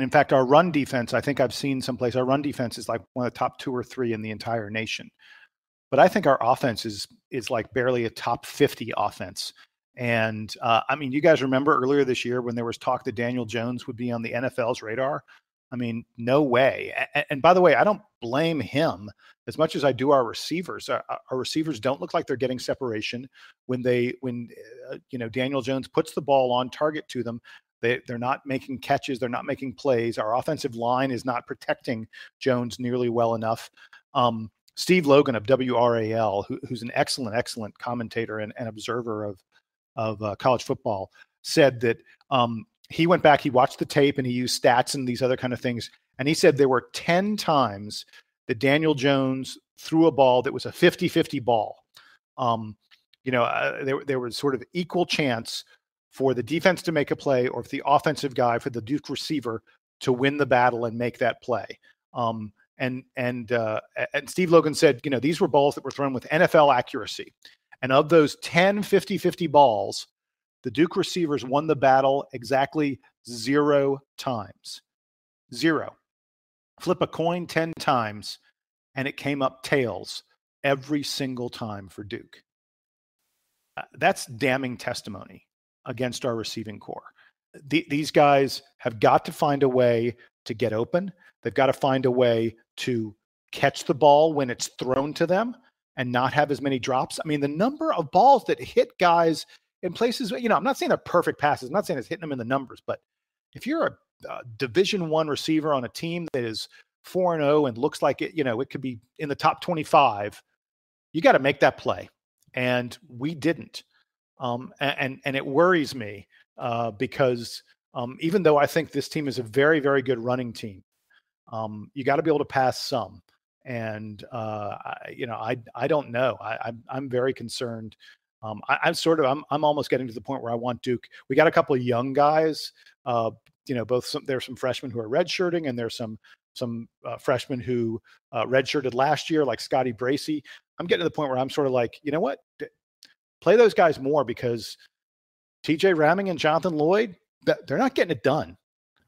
in fact, our run defense, I think I've seen someplace, our run defense is like one of the top 2 or 3 in the entire nation. But I think our offense is like barely a top 50 offense. And you guys remember earlier this year when there was talk that Daniel Jones would be on the NFL's radar? No way. And by the way, I don't blame him as much as I do our receivers. Our receivers don't look like they're getting separation when Daniel Jones puts the ball on target to them. They're not making catches. They're not making plays. Our offensive line is not protecting Jones nearly well enough. Steve Logan of WRAL, who's an excellent commentator and observer of college football, said that he went back, he watched the tape, and he used stats and these other kind of things. And he said there were 10 times that Daniel Jones threw a ball that was a 50-50 ball. There was sort of equal chance for the defense to make a play or for the offensive guy, for the Duke receiver to win the battle and make that play. And Steve Logan said, these were balls that were thrown with NFL accuracy. And of those 10 50-50 balls, the Duke receivers won the battle exactly 0 times. 0. Flip a coin 10 times, and it came up tails every single time for Duke. That's damning testimony against our receiving core. These guys have got to find a way to get open. They've got to find a way to catch the ball when it's thrown to them and not have as many drops. The number of balls that hit guys in places, I'm not saying they're perfect passes. I'm not saying it's hitting them in the numbers, but if you're a Division I receiver on a team that is 4-0 and looks like it, it could be in the top 25, you got to make that play. And we didn't. And it worries me because even though I think this team is a very, very good running team, you got to be able to pass some. And, I don't know. I'm very concerned. I'm almost getting to the point where I want Duke. We got a couple of young guys, there's some freshmen who are redshirting, and there's some freshmen who redshirted last year, like Scotty Bracey. I'm getting to the point where I'm sort of like, you know what? Play those guys more, because TJ Ramming and Jonathan Lloyd, they're not getting it done.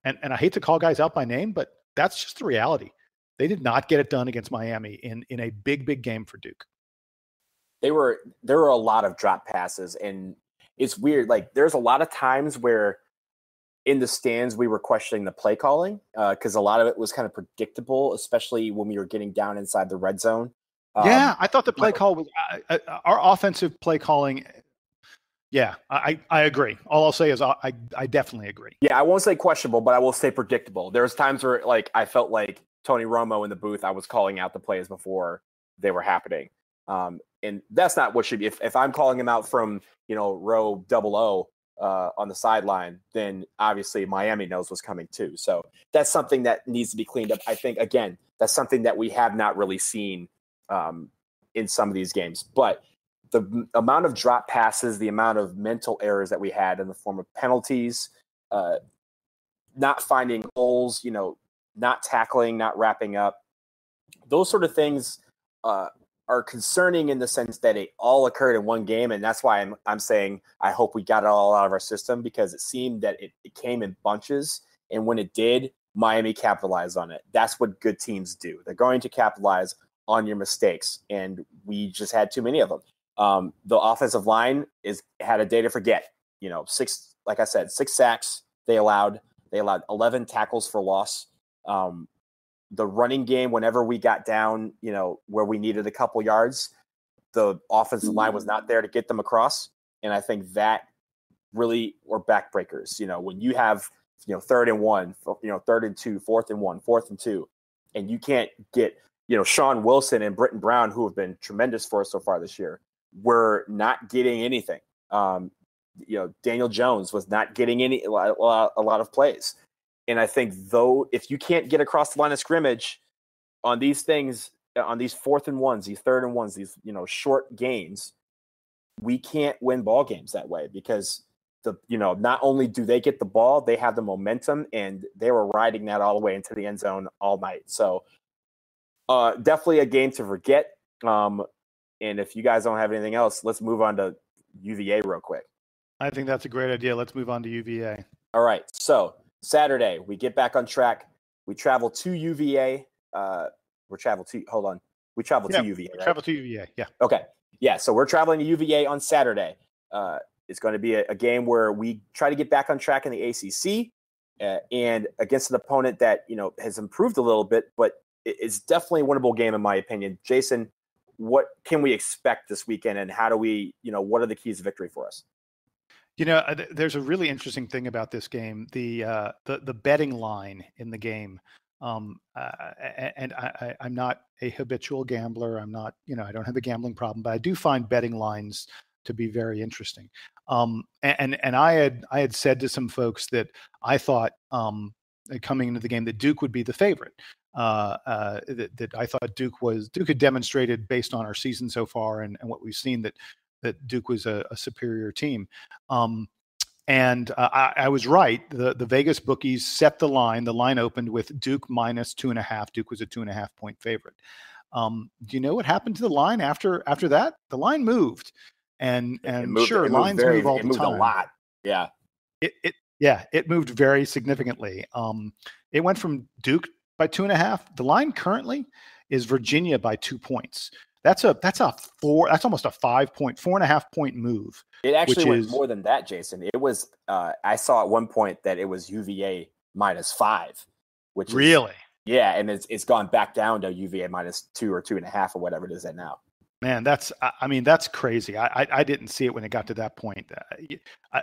And I hate to call guys out by name, but that's just the reality. They did not get it done against Miami in a big game for Duke. There were a lot of drop passes, and it's weird. Like, there's a lot of times where in the stands we were questioning the play calling because a lot of it was kind of predictable, especially when we were getting down inside the red zone. Yeah, I thought the play call was our offensive play calling. Yeah, I agree. All I'll say is I definitely agree. Yeah, I won't say questionable, but I will say predictable. There's times where, like, I felt like Tony Romo in the booth, I was calling out the plays before they were happening. And that's not what should be. If I'm calling him out from, row 00 on the sideline, then obviously Miami knows what's coming too. So that's something that needs to be cleaned up. I think, again, that's something that we have not really seen in some of these games. But the amount of drop passes, the amount of mental errors that we had in the form of penalties, not finding holes, not tackling, not wrapping up, those sort of things are concerning in the sense that it all occurred in one game. And that's why I'm saying I hope we got it all out of our system, because it seemed that it came in bunches. And when it did, Miami capitalized on it. That's what good teams do. They're going to capitalize on your mistakes. And we just had too many of them. The offensive line had a day to forget. 6 sacks they allowed. They allowed 11 tackles for loss. The running game, whenever we got down, where we needed a couple yards, the offensive line was not there to get them across. And I think that really were backbreakers. When you have, 3rd and 1, 3rd and 2, 4th and 1, 4th and 2, and you can't get, Sean Wilson and Britton Brown, who have been tremendous for us so far this year, were not getting anything. Daniel Jones was not getting a lot of plays. And I think, though, if you can't get across the line of scrimmage on these things, on these 4th and 1s, these 3rd and 1s, these, short gains, we can't win ball games that way, because not only do they get the ball, they have the momentum, and they were riding that all the way into the end zone all night. So definitely a game to forget. And if you guys don't have anything else, let's move on to UVA real quick. I think that's a great idea. Let's move on to UVA. All right. So Saturday, we get back on track. We travel to UVA. We travel to UVA, right? Travel to UVA, yeah. Okay. Yeah, so we're traveling to UVA on Saturday. It's going to be a game where we try to get back on track in the ACC and against an opponent that, has improved a little bit, but it's definitely a winnable game in my opinion. Jason, what can we expect this weekend, and how do we, what are the keys to victory for us? There's a really interesting thing about this game, the betting line in the game. And I'm not a habitual gambler. I'm not, I don't have a gambling problem, but I do find betting lines to be very interesting. And I had said to some folks that I thought coming into the game that Duke would be the favorite. That I thought Duke had demonstrated, based on our season so far and what we've seen, that Duke was a superior team. And I was right. The Vegas bookies set the line. The line opened with Duke minus 2.5. Duke was a 2.5 point favorite. Do you know what happened to the line after that? The line moved. And sure, lines move all the time. It moved a lot. Yeah. It moved very significantly. It went from Duke by 2.5. The line currently is Virginia by 2 points. That's almost a 4.5 point move. It actually was more than that, Jason. It was, I saw at one point that it was UVA minus 5, which is really, yeah. And it's gone back down to UVA minus 2 or 2.5 or whatever it is at now. Man, that's crazy. I didn't see it when it got to that point.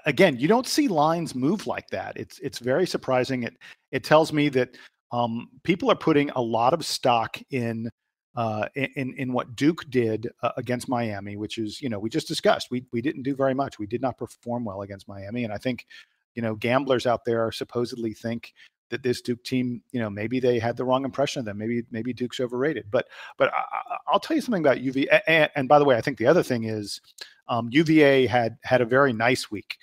Again, you don't see lines move like that. It's very surprising. It tells me that people are putting a lot of stock in what Duke did against Miami, which is, we just discussed. We didn't do very much. We did not perform well against Miami, and I think, gamblers out there supposedly think that this Duke team, maybe they had the wrong impression of them. Maybe Duke's overrated. But I'll tell you something about UVA. And by the way, I think the other thing is UVA had a very nice week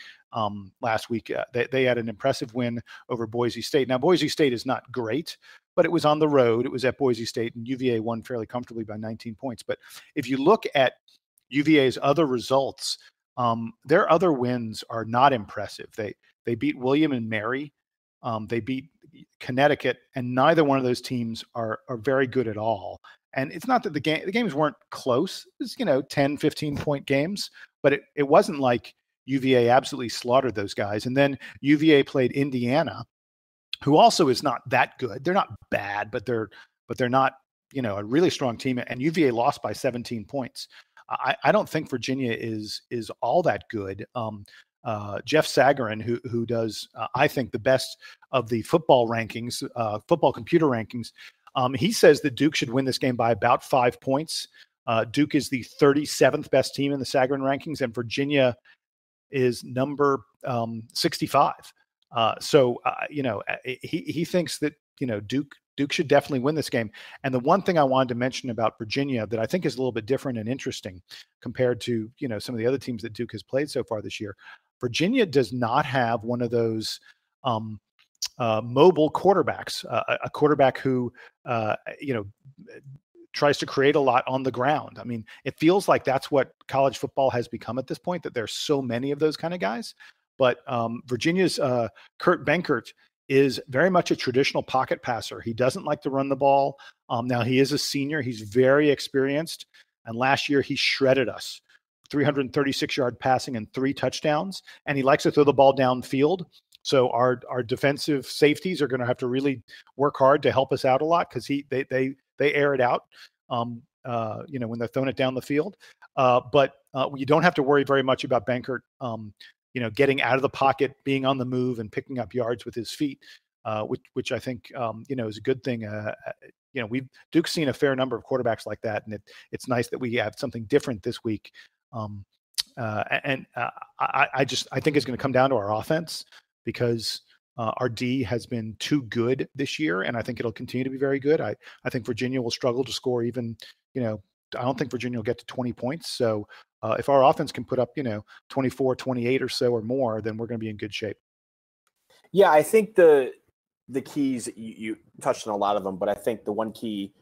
last week. They had an impressive win over Boise State. Now, Boise State is not great, but it was on the road. It was at Boise State, and UVA won fairly comfortably by 19 points. But if you look at UVA's other results, their other wins are not impressive. They beat William and Mary. They beat Connecticut, and neither one of those teams are very good at all. And it's not that the games weren't close. It was, 10, 15-point games, but it wasn't like UVA absolutely slaughtered those guys. And then UVA played Indiana, who also is not that good. They're not bad, but they're not, a really strong team. And UVA lost by 17 points. I don't think Virginia is all that good. Jeff Sagarin, who does, I think, the best of the football rankings, football computer rankings, he says that Duke should win this game by about 5 points. Duke is the 37th best team in the Sagarin rankings, and Virginia is number 65. He thinks that Duke should definitely win this game. And the one thing I wanted to mention about Virginia that I think is a little bit different and interesting compared to some of the other teams that Duke has played so far this year, Virginia does not have one of those mobile quarterbacks, a quarterback who tries to create a lot on the ground. I mean, it feels like that's what college football has become at this point, that there's so many of those kind of guys. But Virginia's Kurt Benkert is very much a traditional pocket passer. He doesn't like to run the ball. Now, he is a senior. He's very experienced. And last year, he shredded us. 336-yard passing and 3 touchdowns. And he likes to throw the ball downfield. So our defensive safeties are going to have to really work hard to help us out a lot, because they air it out, when they're throwing it down the field. But you don't have to worry very much about Benkert, getting out of the pocket, being on the move, and picking up yards with his feet, which I think, is a good ththing. Duke's seen a fair number of quarterbacks like that, and it's nice that we have something different this week. I think it's going to come down to our offense, because our D has been too good this year, and I think it'll continue to be very good. I think Virginia will struggle to score even, I don't think Virginia will get to 20 points. So if our offense can put up, 24, 28 or so or more, then we're going to be in good shape. Yeah, I think the keys, you touched on a lot of them, but I think the one key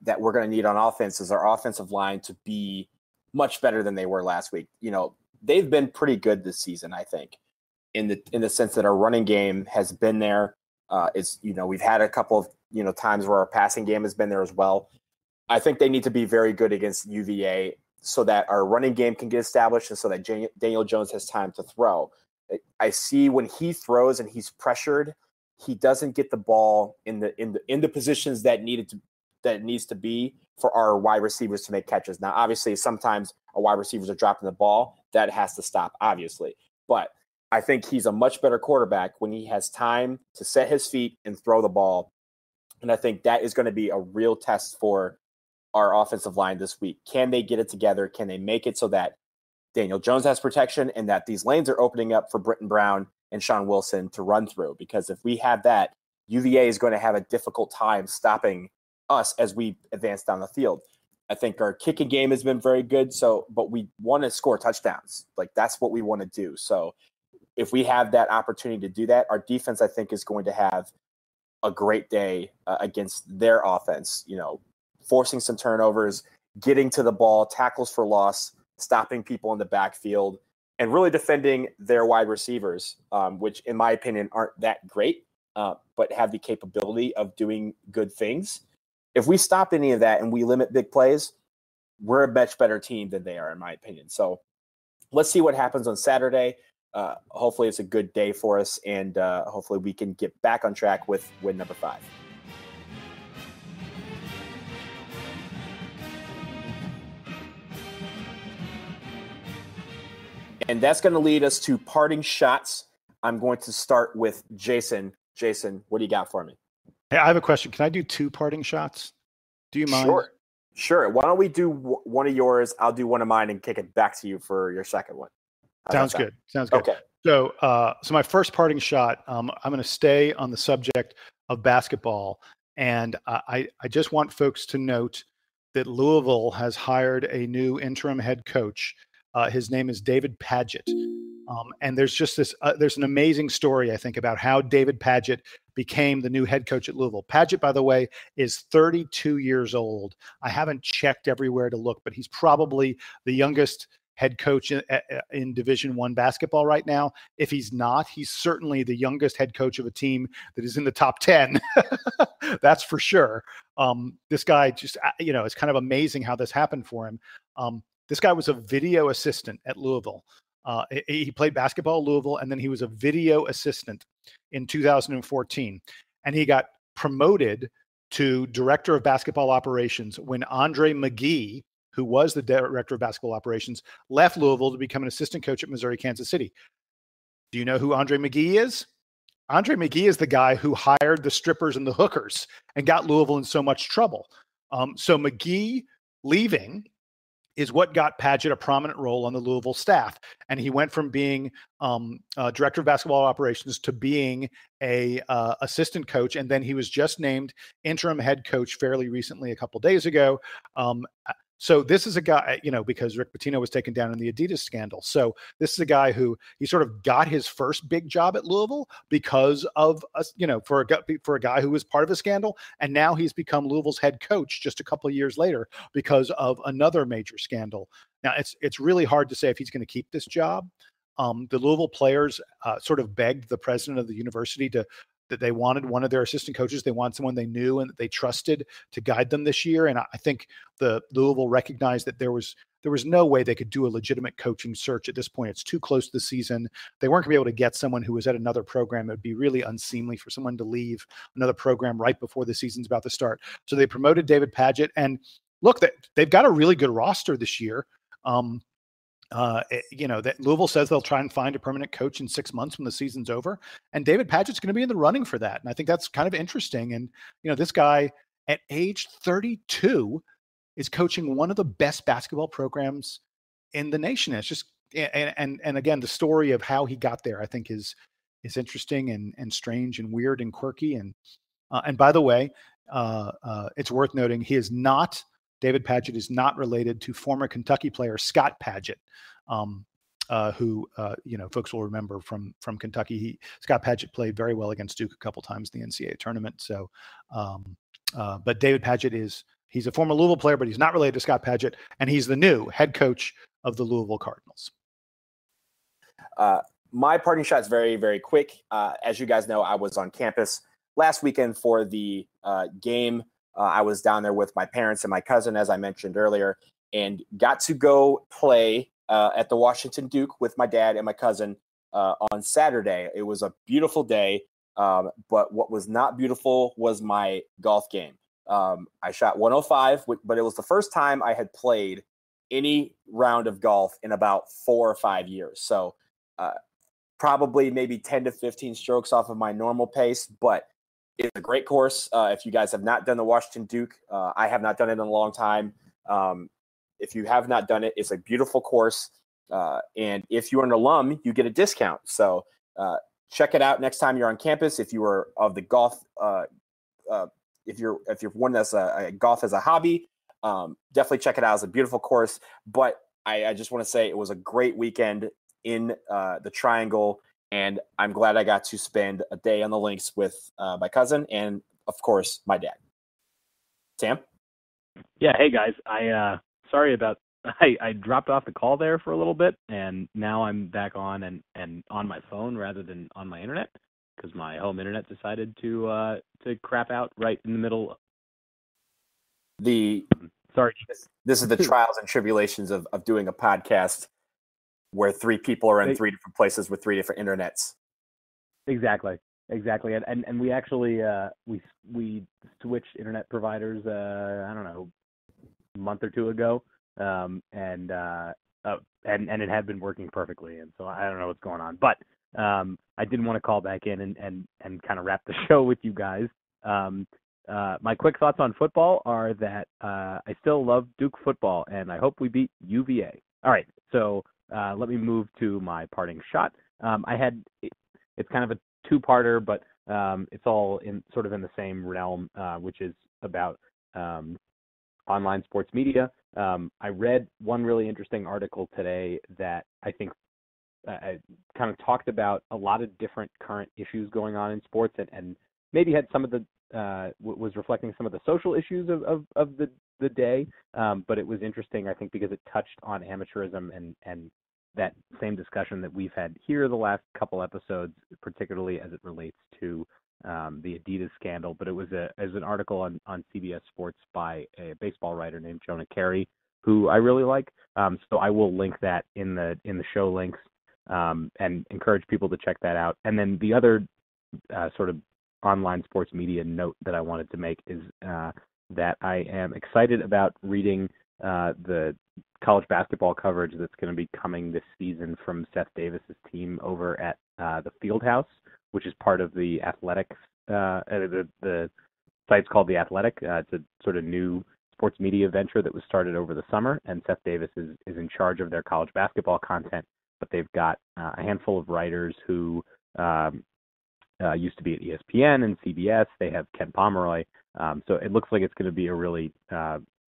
that we're going to need on offense is our offensive line to be much better than they were last week. They've been pretty good this season, I think, in the sense that our running game has been there. We've had a couple of, times where our passing game has been there as well. I think they need to be very good against UVA so that our running game can get established and so that Daniel Jones has time to throw. I see when he throws and he's pressured, he doesn't get the ball in the positions that it needs to be for our wide receivers to make catches. Now, obviously, sometimes our wide receivers are dropping the ball. That has to stop, obviously. But I think he's a much better quarterback when he has time to set his feet and throw the ball. And I think that is going to be a real test for our offensive line this week. Can they get it together? Can they make it so that Daniel Jones has protection and that these lanes are opening up for Britton Brown and Sean Wilson to run through? Because if we have that, UVA is going to have a difficult time stopping us as we advance down the field. I think our kicking game has been very good. But we want to score touchdowns. Like, that's what we want to do. So if we have that opportunity to do that, our defense, I think, is going to have a great day against their offense, forcing some turnovers, getting to the ball, tackles for loss, stopping people in the backfield, and really defending their wide receivers, which in my opinion aren't that great, but have the capability of doing good things. If we stop any of that and we limit big plays, we're a much better team than they are, in my opinion. So let's see what happens on Saturday. Hopefully it's a good day for us, and hopefully we can get back on track with win number 5. And that's going to lead us to parting shots. I'm going to start with Jason. Jason, what do you got for me? Hey, I have a question. Can I do 2 parting shots? Do you mind? Sure. Why don't we do one of yours? I'll do one of mine and kick it back to you for your second one. Sounds good. Okay. So my first parting shot, I'm going to stay on the subject of basketball. And I just want folks to note that Louisville has hired a new interim head coach. His name is David Padgett. And there's just there's an amazing story, I think, about how David Padgett became the new head coach at Louisville. Padgett, by the way, is 32 years old. I haven't checked everywhere to look, but he's probably the youngest head coach in Division I basketball right now. If he's not, he's certainly the youngest head coach of a team that is in the top 10. That's for sure. This guy just, it's kind of amazing how this happened for him. This guy was a video assistant at Louisville. He played basketball at Louisville, and then he was a video assistant in 2014. And he got promoted to director of basketball operations when Andre McGee, who was the director of basketball operations, left Louisville to become an assistant coach at Missouri, Kansas City. Do you know who Andre McGee is? Andre McGee is the guy who hired the strippers and the hookers and got Louisville in so much trouble. So McGee leaving is what got Padgett a prominent role on the Louisville staff. And he went from being director of basketball operations to being a assistant coach. And then he was just named interim head coach fairly recently, a couple days ago. So this is a guy, because Rick Pitino was taken down in the Adidas scandal. So this is a guy who he sort of got his first big job at Louisville because of, for a guy who was part of a scandal. And now he's become Louisville's head coach just a couple of years later because of another major scandal. Now it's really hard to say if he's going to keep this job. The Louisville players sort of begged the president of the university that they wanted one of their assistant coaches. They wanted someone they knew and that they trusted to guide them this year. And I think the Louisville recognized that there was no way they could do a legitimate coaching search at this point. It's too close to the season. They weren't going to be able to get someone who was at another program. It would be really unseemly for someone to leave another program right before the season's about to start. So they promoted David Padgett. And look, they've got a really good roster this year. That Louisville says they'll try and find a permanent coach in 6 months when the season's over. And David Padgett's going to be in the running for that. And I think that's kind of interesting. And, this guy at age 32 is coaching one of the best basketball programs in the nation. It's just, and again, the story of how he got there, I think is interesting and strange and weird and quirky. And by the way, it's worth noting David Padgett is not related to former Kentucky player Scott Padgett, who folks will remember from Kentucky. Scott Padgett played very well against Duke a couple times in the NCAA tournament. So, but David Padgett he's a former Louisville player, but he's not related to Scott Padgett, and he's the new head coach of the Louisville Cardinals. My parting shot is very, very quick. As you guys know, I was on campus last weekend for the game. I was down there with my parents and my cousin, as I mentioned earlier, and got to go play at the Washington Duke with my dad and my cousin on Saturday. It was a beautiful day, but what was not beautiful was my golf game. I shot 105, but it was the first time I had played any round of golf in about 4 or 5 years. So probably maybe 10 to 15 strokes off of my normal pace, but it's a great course. If you guys have not done the Washington Duke, I have not done it in a long time. If you have not done it, it's a beautiful course. And if you're an alum, you get a discount. So check it out next time you're on campus. If you are of the golf, if you're one that's a golf as a hobby, definitely check it out. It's a beautiful course. But I just want to say it was a great weekend in the Triangle. And I'm glad I got to spend a day on the links with my cousin and, of course, my dad. Sam? Yeah, hey, guys. Sorry about I dropped off the call there for a little bit, and now I'm back on and on my phone rather than on my internet because my home internet decided to crap out right in the middle. Sorry. This is the trials and tribulations of doing a podcast where 3 people are in 3 different places with 3 different internets. Exactly. And we actually we switched internet providers I don't know, a month or 2 ago. And it had been working perfectly, and so I don't know what's going on. But I didn't want to call back in and kind of wrap the show with you guys. My quick thoughts on football are that I still love Duke football, and I hope we beat UVA. All right, so let me move to my parting shot. It's kind of a 2-parter, but it's all in the same realm, which is about online sports media. I read one really interesting article today that I think kind of talked about a lot of different current issues going on in sports, and maybe had some of the was reflecting some of the social issues of the the day, but it was interesting, I think, because it touched on amateurism and that same discussion that we've had here the last couple episodes, particularly as it relates to the Adidas scandal. But it was an article on CBS Sports by a baseball writer named Jonah Carey, who I really like. So I will link that in the show links and encourage people to check that out. And then the other sort of online sports media note that I wanted to make is that I am excited about reading the college basketball coverage that's going to be coming this season from Seth Davis's team over at the Fieldhouse, which is part of the Athletics. The site's called The Athletic. It's a sort of new sports media venture that was started over the summer, and Seth Davis is in charge of their college basketball content. But they've got a handful of writers who used to be at ESPN and CBS. They have Ken Pomeroy. So it looks like it's going to be a really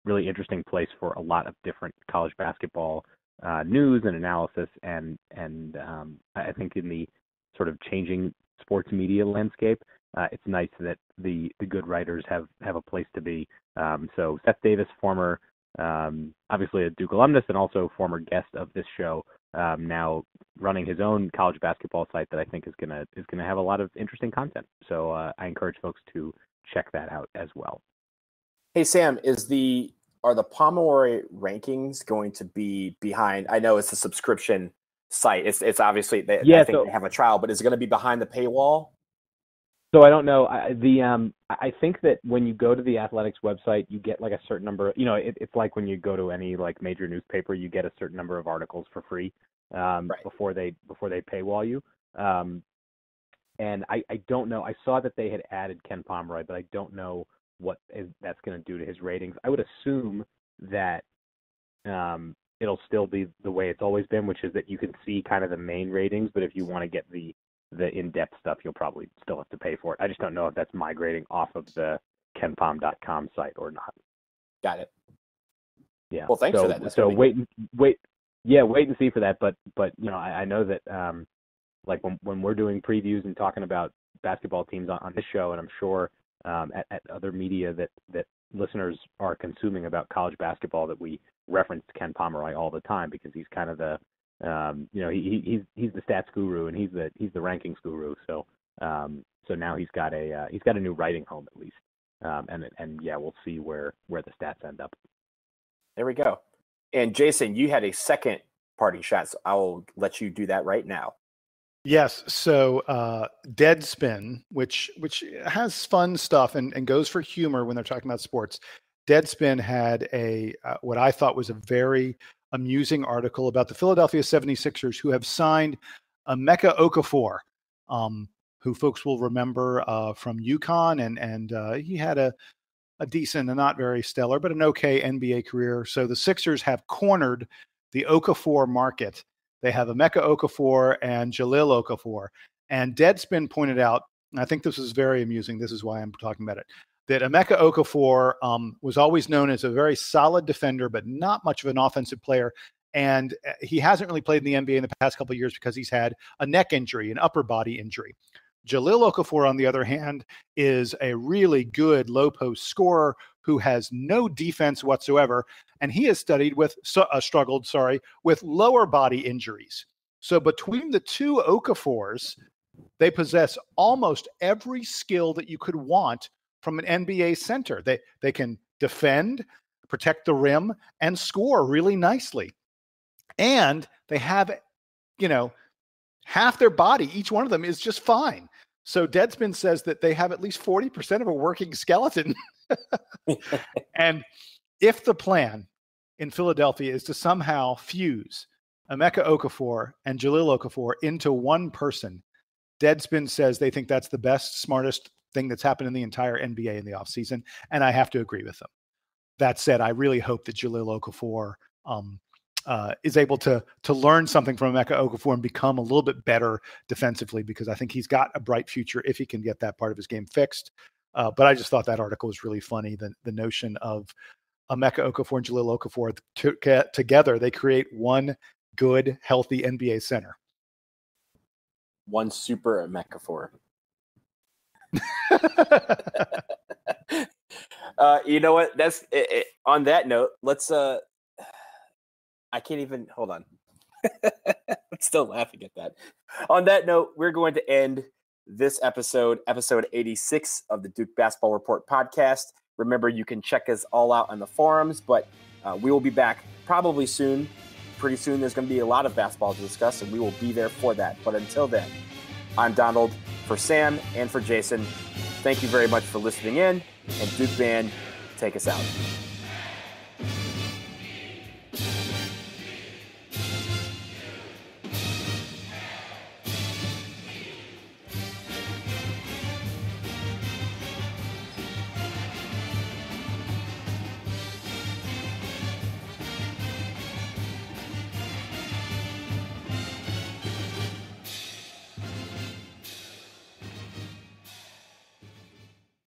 interesting place for a lot of different college basketball news and analysis. And I think in the sort of changing sports media landscape, it's nice that the good writers have a place to be. So Seth Davis, former, obviously a Duke alumnus and also former guest of this show, now running his own college basketball site that I think is gonna have a lot of interesting content. So I encourage folks to check that out as well. Hey Sam, are the Pomeroy rankings going to be behind? I know it's a subscription site. It's obviously they have a trial, but is it going to be behind the paywall? So I don't know. I think that when you go to the Athletics website, you get like a certain number. You know, it's like when you go to any like major newspaper, you get a certain number of articles for free before they paywall you. And I don't know. I saw that they had added Ken Pomeroy, but I don't know what that's going to do to his ratings. I would assume that it'll still be the way it's always been, which is that you can see kind of the main ratings, but if you want to get the in-depth stuff, you'll probably still have to pay for it. I just don't know if that's migrating off of the kenpom.com site or not. Got it. Yeah. Well, thanks for that. So wait and see for that. But you know, I know that like when we're doing previews and talking about basketball teams on this show, and I'm sure at other media that listeners are consuming about college basketball, that we reference Ken Pomeroy all the time because he's kind of the you know, he's the stats guru and he's the rankings guru. So now he's got a new writing home at least. And yeah, we'll see where the stats end up. There we go. And Jason, you had a second parting shot, so I will let you do that right now. Yes. So Deadspin, which has fun stuff and goes for humor when they're talking about sports. Deadspin had a what I thought was a very amusing article about the Philadelphia 76ers, who have signed Emeka Okafor, who folks will remember from UConn, and he had a decent and not very stellar, but an okay NBA career. So the Sixers have cornered the Okafor market. They have Emeka Okafor and Jahlil Okafor. And Deadspin pointed out, and I think this is very amusing, this is why I'm talking about it, that Emeka Okafor was always known as a very solid defender, but not much of an offensive player. And he hasn't really played in the NBA in the past couple of years because he's had a neck injury, an upper body injury. Jahlil Okafor, on the other hand, is a really good low post scorer who has no defense whatsoever, and he has struggled with lower body injuries. So between the two Okafors, they possess almost every skill that you could want from an NBA center. They can defend, protect the rim, and score really nicely. And they have, half their body, each one of them is just fine. So Deadspin says that they have at least 40% of a working skeleton. And if the plan in Philadelphia is to somehow fuse Emeka Okafor and Jahlil Okafor into one person, Deadspin says they think that's the best, smartest thing that's happened in the entire NBA in the offseason. And I have to agree with them. That said, I really hope that Jahlil Okafor is able to learn something from Emeka Okafor and become a little bit better defensively, because I think he's got a bright future if he can get that part of his game fixed. But I just thought that article was really funny. The notion of Emeka Okafor and Jahlil Okafor together, they create one good, healthy NBA center. One super Emekafor. You know what? That's it. On that note, let's. I can't even hold on. I'm still laughing at that. On that note, we're going to end this episode 86 of the Duke Basketball Report podcast. Remember, you can check us all out on the forums, but we will be back probably soon. Pretty soon, there's going to be a lot of basketball to discuss, and we will be there for that. But until then, I'm Donald for Sam and for Jason. Thank you very much for listening in, and Duke Band, take us out.